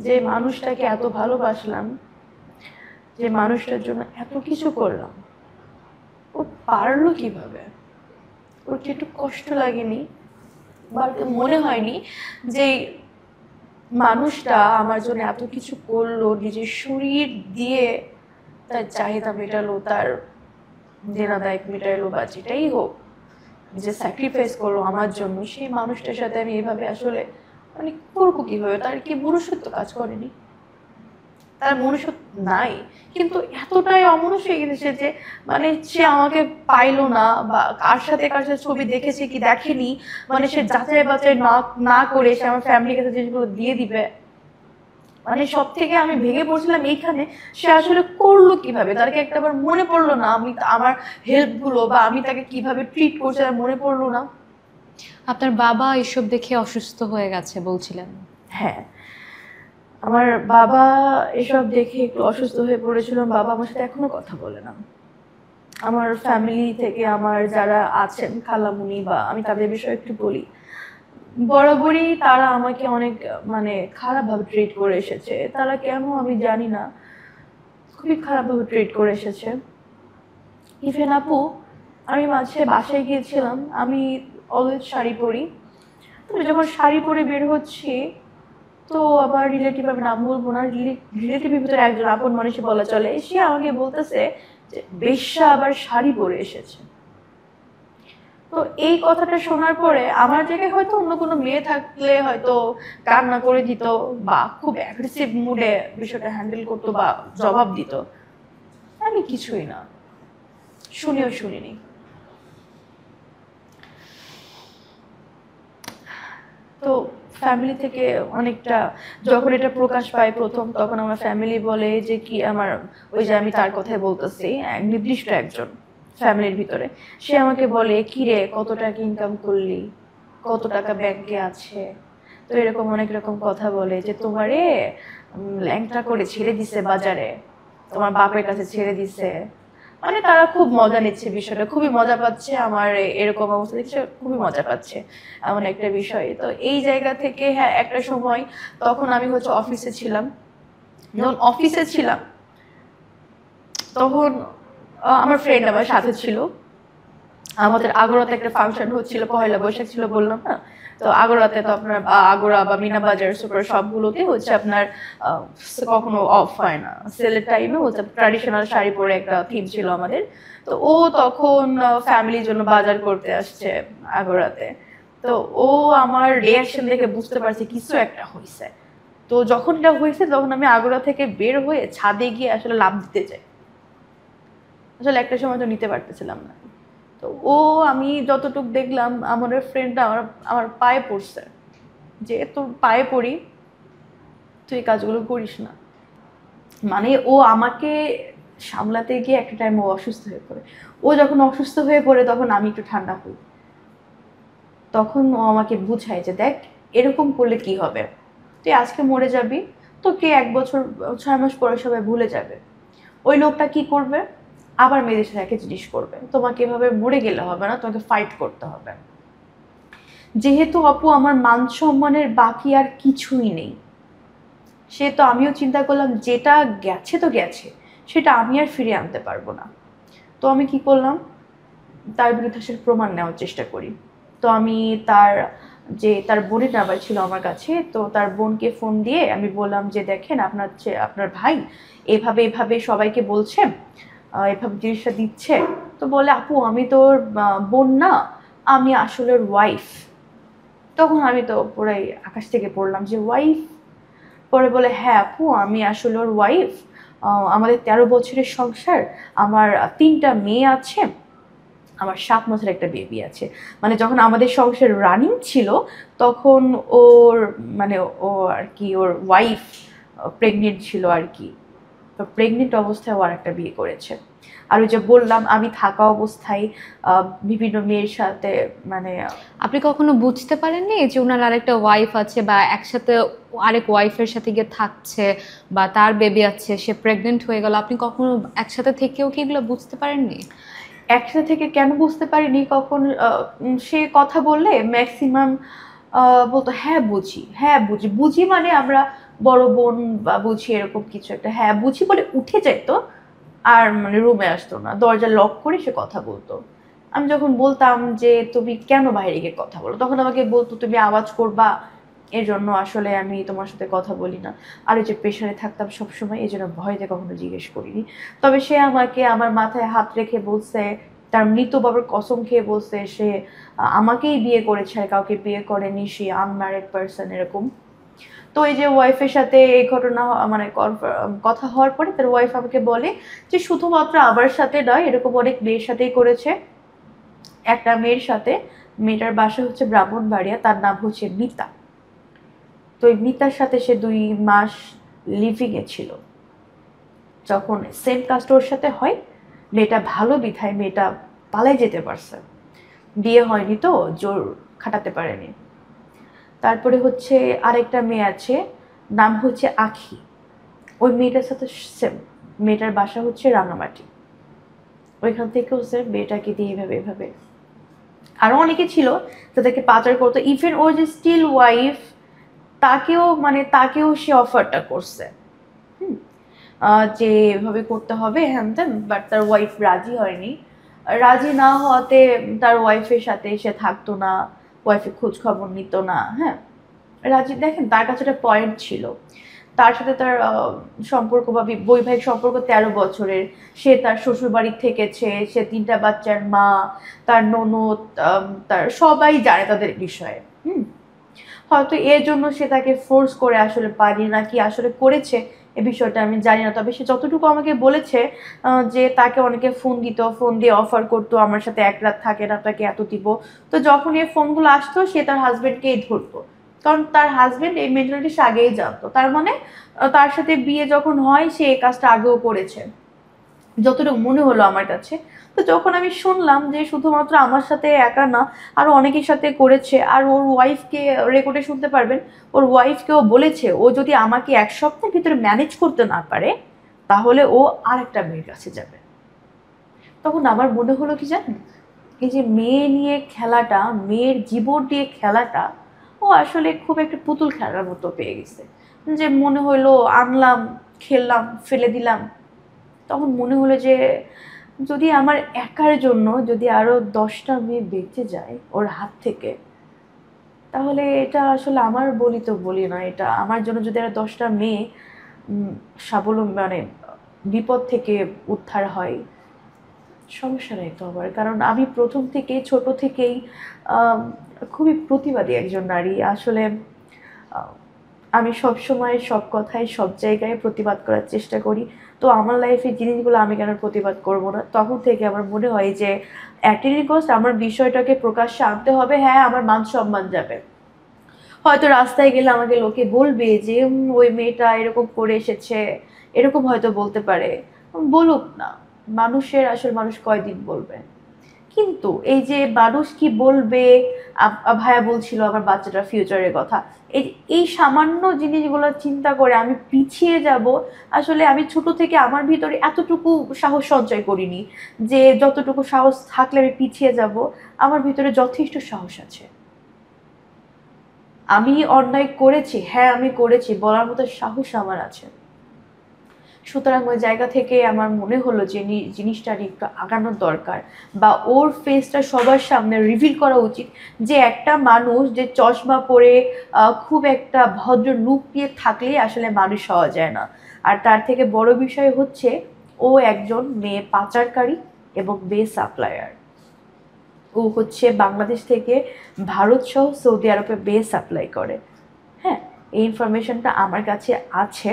যে মানুষটাকে এত ভালোবাসলাম, যে মানুষটার জন্য এত কিছু করলাম, ও পারলো কিভাবে? ওর কি একটু কষ্ট লাগেনি বা মনে হয়নি যে মানুষটা আমার জন্য এত কিছু করলো, নিজের শরীর দিয়ে তার চাহিদা মেটালো, তার দেনা দায়িত্ব মেটাইলো বা যেটাই হোক, যে স্যাক্রিফাইস করলো আমার জন্য, সেই মানুষটার সাথে আমি এভাবে আসলে মানে করবো কিভাবে? তার কি মনুষ্যত্ব কাজ করেনি? তার মনুষ্যত্ব নাই, কিন্তু এতটাই অমনুষ্য হয়ে গেছে যে মানে সে আমাকে পাইলো না বা কার সাথে ছবি দেখেছে কি দেখেনি, মানে সে যাচাই বাছাই না না করে সে আমার ফ্যামিলির কাছে জিনিসগুলো দিয়ে দিবে। মানে সব থেকে আমি ভেঙে পড়ছিলাম এইখানে, সে আসলে করলো কিভাবে? তাকে একটাবার মনে পড়লো না আমি আমার হেল্প গুলো বা আমি তাকে কিভাবে ট্রিট করছি তার মনে পড়লো না? আপনার বাবা এসব দেখে অসুস্থ হয়ে গেছে বলছিলেন। হ্যাঁ, আমার বাবা এসব দেখে একটু অসুস্থ হয়ে পড়েছিল। বাবা আমার সাথে এখনো কথা বলে না। আমার ফ্যামিলি থেকে আমার যারা আছেন খালামুনি বা আমি তাদের বিষয়ে একটু বলি, বরাবরই তারা আমাকে অনেক মানে খারাপভাবে ট্রিট করে এসেছে। তারা কেন আমি জানি না, খুবই খারাপভাবে ট্রিট করে এসেছে। ইভেন আপু, আমি মাঝে বাসায় গিয়েছিলাম, আমি অলওয়েজ শাড়ি পরি, তো যখন শাড়ি পরে বের হচ্ছি তো আমার রিলেটিভ, আমি নাম বলবো না, রিলেটিভের ভিতরে একজন আপন মানুষই বলা চলে, সে আমাকে বলতেছে যে বেশ্যা আবার শাড়ি পরে এসেছে। তো এই কথাটা শোনার পরে আমার জায়গায় হয়তো অন্য কোনো মেয়ে থাকলে হয়তো কান্না করে দিত বা খুব অ্যাগ্রেসিভ মুডে বিষয়টা হ্যান্ডেল করতো বা জবাব দিত। আমি কিছুই না, শুনেও শুনিনি। তো ফ্যামিলি থেকে অনেকটা, যখন এটা প্রকাশ পায় প্রথম, তখন আমার ফ্যামিলি বলে যে কি আমার ওই যে আমি তার কথাই বলতেছি, নির্দিষ্ট একজন ফ্যামিলির ভিতরে, সে আমাকে বলে কি রে কত টাকা ইনকাম করলি, কত টাকা ব্যাংকে আছে, তো এরকম অনেক রকম কথা বলে যে তোমারে ল্যাংটা করে ছেড়ে দিছে বাজারে, তোমার বাপের কাছে ছেড়ে দিছে। মানে তারা খুব মজা নিচ্ছে বিষয়টা, খুবই মজা পাচ্ছে আমার এরকম অবস্থা দেখছে, খুবই মজা পাচ্ছে এমন একটা বিষয়। তো এই জায়গা থেকে হ্যাঁ একটা সময়, তখন আমি হচ্ছে অফিসে ছিলাম, যখন অফিসে ছিলাম তখন আমার ফ্রেন্ড আমার সাথে ছিল, আমাদের আগরাতে একটা ফাংশন হচ্ছিল, পহেলা বৈশাখ ছিল বললাম না। তো আগরাতে তো আপনার আগরা বা মিনা বাজার সুপার সবগুলোতে হচ্ছে আপনার কখনো অফ হয় না, সেলের টাইমে হচ্ছে ট্র্যাডিশনাল শাড়ি পরে একটা থিম ছিল আমাদের। তো ও তখন ফ্যামিলির জন্য বাজার করতে আসছে আগরাতে। তো ও আমার রিয়াকশন দেখে বুঝতে পারছে কিছু একটা হয়েছে। তো যখন এটা হয়েছে তখন আমি আগরা থেকে বের হয়ে ছাদে গিয়ে আসলে লাফ দিতে চাই, আসলে একটা সময় তো নিতে পারতেছিলাম না। তো ও, আমি যতটুকু দেখলাম আমার ফ্রেন্ডটা আমার আমার পায়ে পড়ছে। যে তোর পায়ে পড়ি, তুই এই কাজগুলো করিস না। মানে ও আমাকে সামলাতে গিয়ে একটা টাইম ও অসুস্থ হয়ে পড়ে। ও যখন অসুস্থ হয়ে পড়ে তখন আমি একটু ঠান্ডা হই। তখন ও আমাকে বুঝায় যে দেখ এরকম করলে কি হবে, তুই আজকে মরে যাবি, তোকে 1 বছর 6 মাস পরে সবাই ভুলে যাবে। ওই লোকটা কি করবে, আবার মেয়েদের সাথে একই জিনিস করবে। তোমাকে এভাবে মরে গেলে হবে না, তোমাকে ফাইট করতে হবে। যেহেতু আপু আমার মান সম্মানের বাকি আর কিছুই নেই, সে তো আমিও চিন্তা করলাম যেটা গেছে তো গেছে, সেটা আমি আর ফিরিয়ে আনতে পারবো না। তো আমি কি করলাম, তার বিরুদ্ধে আসলে প্রমাণ নেওয়ার চেষ্টা করি। তো আমি তার বোনের নাম্বার ছিল আমার কাছে, তো তার বোনকে ফোন দিয়ে আমি বললাম যে দেখেন আপনার ভাই এভাবে এভাবে সবাইকে বলছে, এভাবে জিনিসটা দিচ্ছে। তো বলে আপু আমি তোর বোন না, আমি আসলে ওর ওয়াইফ। তখন আমি তো পুরাই আকাশ থেকে পড়লাম যে ওয়াইফ। পরে বলে হ্যাঁ আপু আমি আসলে ওর ওয়াইফ, আমাদের 13 বছরের সংসার, আমার 3টা মেয়ে আছে, আমার 7 মাসের একটা বেবি আছে। মানে যখন আমাদের সংসার রানিং ছিল তখন ওর মানে ও আর কি ওর ওয়াইফ প্রেগনেন্ট ছিল আর কি। তো প্রেগনেন্ট অবস্থায় ও আর একটা বিয়ে করেছে। আর ওই যে বললাম আমি থাকা অবস্থায় বিভিন্ন মেয়ের সাথে মানে আপনি কখনো বুঝতে পারেননি যে ওনার আরেকটা ওয়াইফ আছে বা একসাথে আরেক ওয়াইফের সাথে গিয়ে থাকছে বা তার বেবি আছে, সে প্রেগনেন্ট হয়ে গেল, আপনি কখনো একসাথে থেকেও কি এগুলো বুঝতে পারেননি? একসাথে থেকে কেন বুঝতে পারিনি, কখন সে কথা বললে ম্যাক্সিমাম বলতো হ্যাঁ বুঝি, হ্যাঁ বুঝি, বুঝি মানে আমরা বড় বোন বা বুঝি এরকম কিছু একটা, হ্যাঁ বুঝি বলে উঠে যেত। আর মানে রুমে আসতো না, দরজা লক করে সে কথা বলতো। আমি যখন বলতাম যে তুমি কেন বাইরে গিয়ে কথা বলো, তখন আমাকে বলতো তুমি আওয়াজ করবা, এর জন্য আসলে আমি তোমার সাথে কথা বলি না। আর ওই যে প্রেশারে থাকতাম সবসময়, এই জন্য ভয়তে কখনো জিজ্ঞেস করিনি। তবে সে আমাকে আমার মাথায় হাত রেখে বলছে, তার মৃত বাবার কসম খেয়ে বলছে সে আমাকেই বিয়ে করেছে আর কাউকে বিয়ে করেনি, সে আনম্যারিড পার্সন এরকম। তো এই যে ওয়াইফের সাথে এই ঘটনা মানে কথা হওয়ার পরে তার ওয়াইফ আমাকে বলে যে শুধুমাত্র আমার সাথে নয়, এরকম অনেক মেয়ের সাথেই করেছে। একটা মেয়ের সাথে, মেয়েটার বাসা হচ্ছে ব্রাহ্মণবাড়িয়া, তার নাম হচ্ছে মিতা। তো এই মিতার সাথে সে 2 মাস লিভিং এ ছিল। যখন সেম কাজটা ওর সাথে হয়, মেয়েটা ভালো বিধায় মেয়েটা পালাই যেতে পারছে, বিয়ে হয়নি তো জোর খাটাতে পারেনি। তারপরে হচ্ছে আরেকটা মেয়ে আছে, নাম হচ্ছে আখি। ওই মেয়েটার সাথে সেম, মেয়েটার বাসা হচ্ছে রাঙামাটি। ওইখান থেকেও সেম মেয়েটাকে দিয়ে এভাবে এভাবে আরো অনেকে ছিল তাদেরকে পাচার করতো। ইভেন ওর যে স্টিল ওয়াইফ, তাকেও সে অফারটা করছে যে এভাবে করতে হবে হ্যান ত্যান, বাট তার ওয়াইফ রাজি হয়নি। রাজি না হওয়াতে তার ওয়াইফের সাথে সে থাকতো না, ওয়াইফের খোঁজ খবর নিত না। হ্যাঁ, রাজি দেখেন তার কাছে একটা পয়েন্ট ছিল, তার সাথে তার সম্পর্ক বা বৈবাহিক সম্পর্ক 13 বছরের। সে তার শ্বশুর বাড়ি থেকেছে, সে 3টা বাচ্চার মা, তার ননদ, তার সবাই জানে তাদের বিষয়ে। হয়তো এর জন্য সে তাকে ফোর্স করে আসলে পারি না কি আসলে করেছে এ বিষয়টা আমি জানি না। তবে সে যতটুকু আমাকে বলেছে যে তাকে অনেকে ফোন দিত, ফোন দিয়ে অফার করতো আমার সাথে 1 রাত থাকে না, তাকে এত দিব। তো যখন এই ফোনগুলো আসতো সে তার হাজবেন্ডকেই ধরতো, কারণ তার হাজবেন্ড এই মেন্টালিটি সে আগেই জানতো। তার মানে তার সাথে বিয়ে যখন হয় সে এই কাজটা আগেও করেছে, যতটুকু মনে হলো আমার কাছে। তো যখন আমি শুনলাম যে শুধুমাত্র আমার সাথে একা না, আরো অনেকের সাথে করেছে, আর ওর ওয়াইফকে রেকর্ডে শুনতে পারবেন, ওর ওয়াইফকেও বলেছে ও যদি আমাকে 1 সপ্তাহের ভিতরে ম্যানেজ করতে না পারে তাহলে ও আরেকটা মেয়ের কাছে যাবে। তখন আমার মনে হলো কি জানেন, এই যে মেয়ে নিয়ে খেলাটা, মেয়ের জীবন নিয়ে খেলাটা, ও আসলে খুব একটা পুতুল খেলার মতো পেয়ে গেছে। যে মনে হলো আনলাম, খেললাম, ফেলে দিলাম। তখন মনে হলো যে যদি আমার একার জন্য যদি আরো 10টা মেয়ে বেঁচে যায় ওর হাত থেকে, তাহলে এটা আসলে আমার বলি তো বলি না, এটা আমার জন্য যদি আরো 10টা মেয়ে স্বাবলম্বী মানে বিপদ থেকে উদ্ধার হয়, সমস্যা নেই তো আবার। কারণ আমি প্রথম থেকেই ছোট থেকেই খুবই প্রতিবাদী একজন নারী আসলে। আহ, আমি সব সময় সব কথায় সব জায়গায় প্রতিবাদ করার চেষ্টা করি। তো আমার লাইফে জিনিসগুলো আমি কেন প্রতিবাদ করব না, তখন থেকে আমার মনে হয় যে অ্যাট এনি কস্ট আমার বিষয়টাকে প্রকাশ্যে আনতে হবে। হ্যাঁ, আমার মান সম্মান যাবে, হয়তো রাস্তায় গেলে আমাকে লোকে বলবে যে ওই মেয়েটা এরকম করে এসেছে, এরকম হয়তো বলতে পারে। বলুক না, মানুষের আসলে মানুষ কয়দিন বলবে। কিন্তু এই যে মানুষ কি বলবে, ভাইয়া বলছিল আমার বাচ্চাটার ফিউচারের কথা, এই এই সামান্য জিনিসগুলো চিন্তা করে আমি পিছিয়ে যাব। আসলে আমি ছোট থেকে আমার ভিতরে এতটুকু সাহস সঞ্চয় করিনি যে যতটুকু সাহস থাকলে আমি পিছিয়ে যাব। আমার ভিতরে যথেষ্ট সাহস আছে। আমি অন্যায় করেছি, হ্যাঁ আমি করেছি, বলার মতো সাহস আমার আছে। সুতরাং ওই জায়গা থেকে আমার মনে হলো যে জিনিসটা একটু আগানোর দরকার, বা ওর ফেসটা সবার সামনে রিভিল করা উচিত, যে একটা মানুষ যে চশমা পরে খুব একটা ভদ্র লুক দিয়ে থাকলেই আসলে মানুষ হওয়া যায় না। আর তার থেকে বড় বিষয় হচ্ছে ও একজন মেয়ে পাচারকারী এবং মেয়ে সাপ্লায়ার। ও হচ্ছে বাংলাদেশ থেকে ভারত সহ সৌদি আরবে মেয়ে সাপ্লাই করে। হ্যাঁ, এই ইনফরমেশনটা আমার কাছে আছে,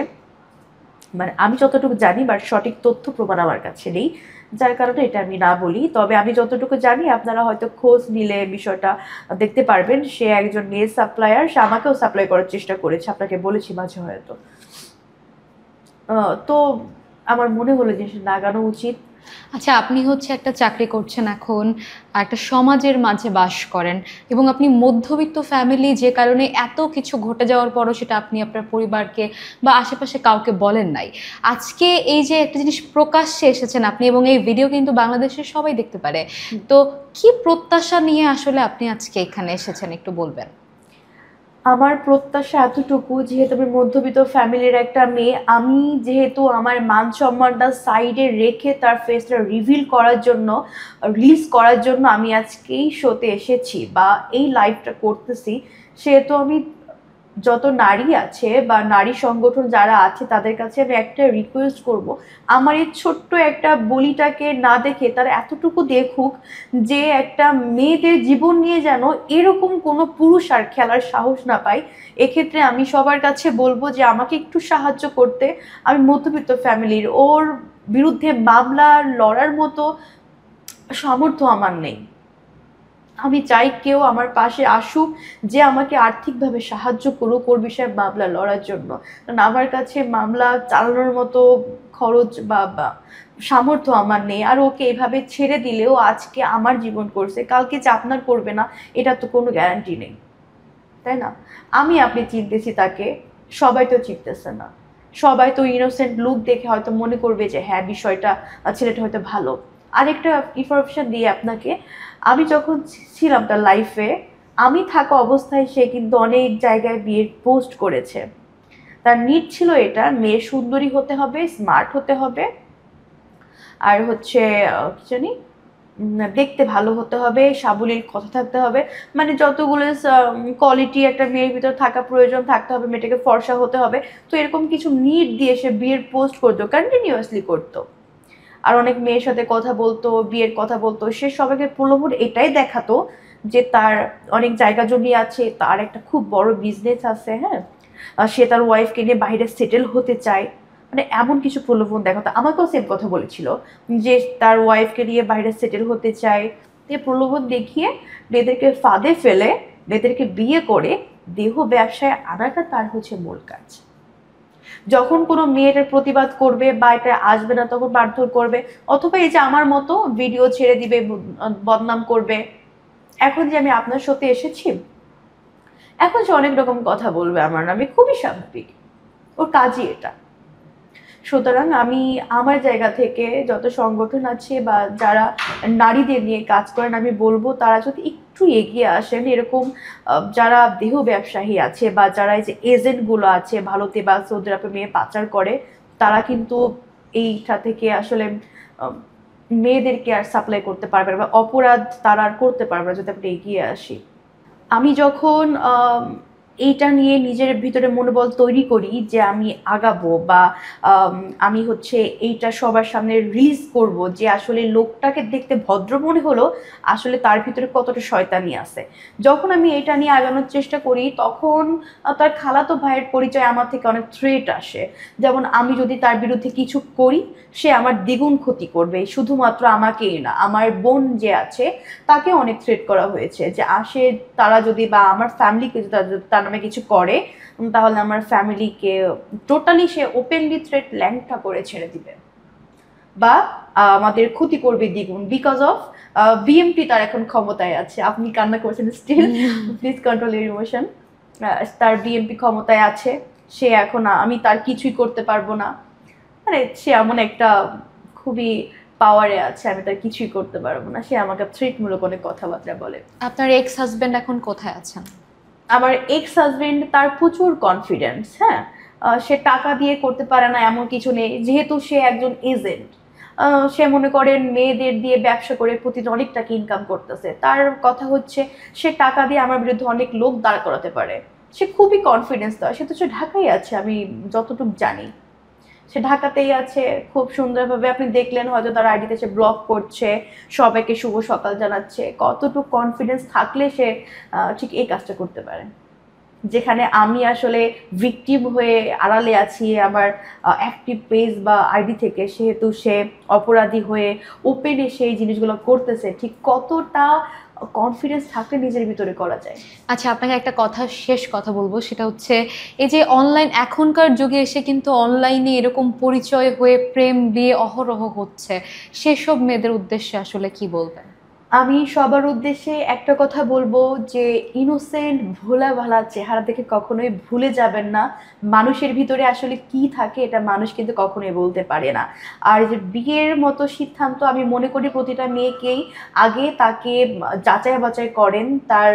মানে আমি যতটুকু জানি, বাট সঠিক তথ্য প্রমাণ আমার কাছে নেই, যার কারণে এটা আমি না বলি। তবে আমি যতটুকু জানি, আপনারা হয়তো খোঁজ নিলে বিষয়টা দেখতে পারবেন। সে একজন মেয়ে সাপ্লায়ার, সে আমাকেও সাপ্লাই করার চেষ্টা করেছে, আপনাকে বলেছি মাঝে হয়তো। তো আমার মনে হলো যে লাগানো উচিত। আচ্ছা, আপনি হচ্ছে একটা চাকরি করছেন এখন, একটা সমাজের মাঝে বাস করেন, এবং আপনি মধ্যবিত্ত ফ্যামিলি, যে কারণে এত কিছু ঘটে যাওয়ার পরও সেটা আপনি আপনার পরিবারকে বা আশেপাশে কাউকে বলেন নাই। আজকে এই যে একটা জিনিস প্রকাশ্যে এসেছেন আপনি, এবং এই ভিডিও কিন্তু বাংলাদেশের সবাই দেখতে পারে, তো কি প্রত্যাশা নিয়ে আসলে আপনি আজকে এখানে এসেছেন একটু বলবেন? আমার প্রত্যাশা এতটুকু, যেহেতু আমি মধ্যবিত্ত ফ্যামিলির একটা মেয়ে, আমি যেহেতু আমার মান সম্মানটা সাইডে রেখে তার ফেসটা রিভিল করার জন্য, রিলিজ করার জন্য আমি আজকে এই শোতে এসেছি বা এই লাইভটা করতেছি, সেহেতু আমি যত নারী আছে বা নারী সংগঠন যারা আছে তাদের কাছে আমি একটা রিকোয়েস্ট করব, আমার এই ছোট্ট একটা বলিটাকে না দেখে তারা এতটুকু দেখুক যে একটা মেয়েদের জীবন নিয়ে যেন এরকম কোনো পুরুষ আর খেলার সাহস না পায়। এক্ষেত্রে আমি সবার কাছে বলবো যে আমাকে একটু সাহায্য করতে। আমি মধ্যবিত্ত ফ্যামিলির, ওর বিরুদ্ধে মামলা লড়ার মতো সামর্থ্য আমার নেই। আমি চাই কেউ আমার পাশে আসুক, যে আমাকে আর্থিকভাবে সাহায্য করুক ওর বিষয়ে মামলা লড়ার জন্য। কারণ আমার কাছে মামলা চালানোর মতো খরচ বা সামর্থ্য আমার নেই। আর ওকে এভাবে ছেড়ে দিলেও আজকে আমার জীবন করছে, কালকে যে আপনার করবে না এটা তো কোনো গ্যারান্টি নেই, তাই না? আপনি চিনতেছি তাকে, সবাই তো চিনতেছে না। সবাই তো ইনোসেন্ট লুক দেখে হয়তো মনে করবে যে হ্যাঁ বিষয়টা, ছেলেটা হয়তো ভালো। আরেকটা ইনফরমেশন দিয়ে আপনাকে, আমি যখন ছিলাম তার লাইফে, আমি থাকা অবস্থায় সে কিন্তু অনেক জায়গায় বিয়ের পোস্ট করেছে। তার নিড ছিল এটা, মেয়ে সুন্দরী হতে হবে, স্মার্ট হতে হবে, আর হচ্ছে কি জানি, দেখতে ভালো হতে হবে, সাবলীল কথা থাকতে হবে, মানে যতগুলো কোয়ালিটি একটা মেয়ের ভিতর থাকা প্রয়োজন থাকতে হবে, মেয়েটাকে ফর্সা হতে হবে। তো এরকম কিছু নিড দিয়ে সে বিয়ের পোস্ট করতো, কন্টিনিউয়াসলি করতো। আর অনেক মেয়ের সাথে কথা বলতো, বিয়ের কথা বলতো, সে সবাইকে প্রলোভন এটাই দেখাতো যে তার অনেক জায়গা জমি আছে, তার একটা খুব বড় বিজনেস আছে, হ্যাঁ, সে তার ওয়াইফকে নিয়ে বাইরে সেটেল হতে চায়, মানে এমন কিছু প্রলোভন দেখাতো। আমাকেও সেম কথা বলেছিল যে তার ওয়াইফকে নিয়ে বাইরে সেটেল হতে চায়। এ প্রলোভন দেখিয়ে মেয়েদেরকে ফাঁদে ফেলে মেয়েদেরকে বিয়ে করে দেহ ব্যবসায় আনাটা তার হচ্ছে মূল কাজ। যখন কোনো মেয়েটার প্রতিবাদ করবে বা এটা আসবে না তখন মারধর করবে, অথবা এই যে আমার মতো ভিডিও ছেড়ে দিবে, বদনাম করবে। এখন যে আমি আপনার সাথে এসেছি, এখন সে অনেক রকম কথা বলবে আমার নামে, খুবই স্বাভাবিক, ওর কাজই এটা। সুতরাং আমি আমার জায়গা থেকে যত সংগঠন আছে বা যারা নারীদের নিয়ে কাজ করেন, আমি বলবো তারা যদি একটু এগিয়ে আসেন, এরকম যারা দেহ ব্যবসায়ী আছে বা যারা এই যে এজেন্টগুলো আছে ভারতে বা সৌদি আরবে মেয়ে পাচার করে, তারা কিন্তু এইটা থেকে আসলে মেয়েদেরকে আর সাপ্লাই করতে পারবে না, বা অপরাধ তারা আর করতে পারবে না যদি আপনি এগিয়ে আসি। আমি যখন এইটা নিয়ে নিজের ভিতরে মনোবল তৈরি করি যে আমি আগাবো, বা আমি হচ্ছে এইটা সবার সামনে রিলিজ করব, যে আসলে লোকটাকে দেখতে ভদ্র মনে হলো, আসলে তার ভিতরে কতটা শয়তানি আছে। যখন আমি এটা নিয়ে আগানোর চেষ্টা করি, তখন তার খালাতো ভাইয়ের পরিচয় আমার থেকে অনেক থ্রেট আসে। যেমন আমি যদি তার বিরুদ্ধে কিছু করি, সে আমার দ্বিগুণ ক্ষতি করবে, শুধুমাত্র আমাকেই না, আমার বোন যে আছে তাকে অনেক থ্রেট করা হয়েছে যে আসে তারা যদি, বা আমার ফ্যামিলিকে যদি তারা নামে কিছু করে, তাহলে আমার ফ্যামিলিকে টোটালি সে ওপেনলি থ্রেট ল্যাংটা করে ছেড়ে দিবে বা আমাদের ক্ষতি করবে দ্বিগুণ, বিকজ অফ বিএমপি তার এখন ক্ষমতায় আছে। আপনি কান্না করছেন still, please control your emotion. তার বিএমপি ক্ষমতায় আছে, সে এখন আমি তার কিছুই করতে পারবো না, মানে সে এমন একটা খুবই পাওয়ারে আছে, আমি তার কিছুই করতে পারবো না। সে আমাকে থ্রেটমূলক অনেক কথাবার্তা বলে। আপনার এক্স হাজবেন্ড এখন কোথায় আছেন? আমার এক্স হাজবেন্ড, তার প্রচুর কনফিডেন্স, হ্যাঁ, সে টাকা দিয়ে করতে পারে না এমন কিছু নেই, যেহেতু সে একজন এজেন্ট। সে মনে করেন মেয়েদের দিয়ে ব্যবসা করে প্রতিদিন অনেক টাকা ইনকাম করতেছে। তার কথা হচ্ছে সে টাকা দিয়ে আমার বিরুদ্ধে অনেক লোক দাঁড় করাতে পারে। সে খুবই কনফিডেন্স দেওয়া। সে তো সে ঢাকায় আছে, আমি যতটুকু জানি সে ঢাকাতেই আছে খুব সুন্দরভাবে। আপনি দেখলেন হয়তো তার আইডিতে সে ব্লগ করছে, সবাইকে শুভ সকাল জানাচ্ছে। কতটুকু কনফিডেন্স থাকলে সে ঠিক এই কাজটা করতে পারে, যেখানে আমি আসলে ভিকটিম হয়ে আড়ালে আছি আমার অ্যাক্টিভ পেজ বা আইডি থেকে, সেহেতু সে অপরাধী হয়ে ওপেনে সেই জিনিসগুলো করতেছে। ঠিক কতটা কনফিডেন্স থাকলে নিজের ভিতরে করা যায়। আচ্ছা, আপনাকে একটা শেষ কথা বলবো, সেটা হচ্ছে এই যে অনলাইন, এখনকার যুগে এসে কিন্তু অনলাইনে এরকম পরিচয় হয়ে প্রেম বিয়ে অহরহ হচ্ছে, সেসব মেয়েদের উদ্দেশ্যে আসলে কি বলবেন? আমি সবার উদ্দেশ্যে একটা কথা বলবো যে ইনোসেন্ট ভোলা ভালা চেহারা দেখে কখনোই ভুলে যাবেন না মানুষের ভিতরে আসলে কি থাকে, এটা মানুষ কিন্তু কখনোই বলতে পারে না। আর যে বিয়ের মতো সিদ্ধান্ত, আমি মনে করি প্রতিটা মেয়েকেই আগে তাকে যাচাই বাছাই করেন, তার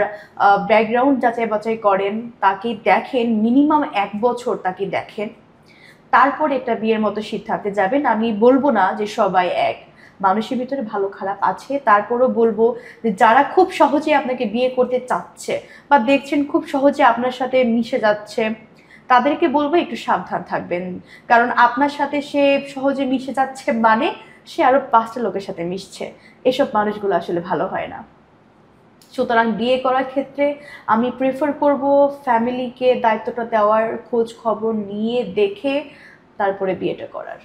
ব্যাকগ্রাউন্ড যাচাই বাছাই করেন, তাকে দেখেন মিনিমাম 1 বছর, তাকে দেখেন, তারপর এটা বিয়ের মতো সিদ্ধান্তে যাবেন। আমি বলবো না যে সবাই এক, মানুষের ভিতরে ভালো খারাপ আছে। তারপরও বলবো যে যারা খুব সহজে আপনাকে বিয়ে করতে চাচ্ছে বা দেখছেন খুব সহজে আপনার সাথে মিশে যাচ্ছে, তাদেরকে বলবো একটু সাবধান থাকবেন। কারণ আপনার সাথে সে সহজে মিশে যাচ্ছে মানে সে আরো 5টা লোকের সাথে মিশছে। এসব মানুষগুলো আসলে ভালো হয় না। সুতরাং বিয়ে করার ক্ষেত্রে আমি প্রেফার করব ফ্যামিলিকে দায়িত্বটা দেওয়ার, খোঁজ খবর নিয়ে দেখে তারপরে বিয়েটা করার।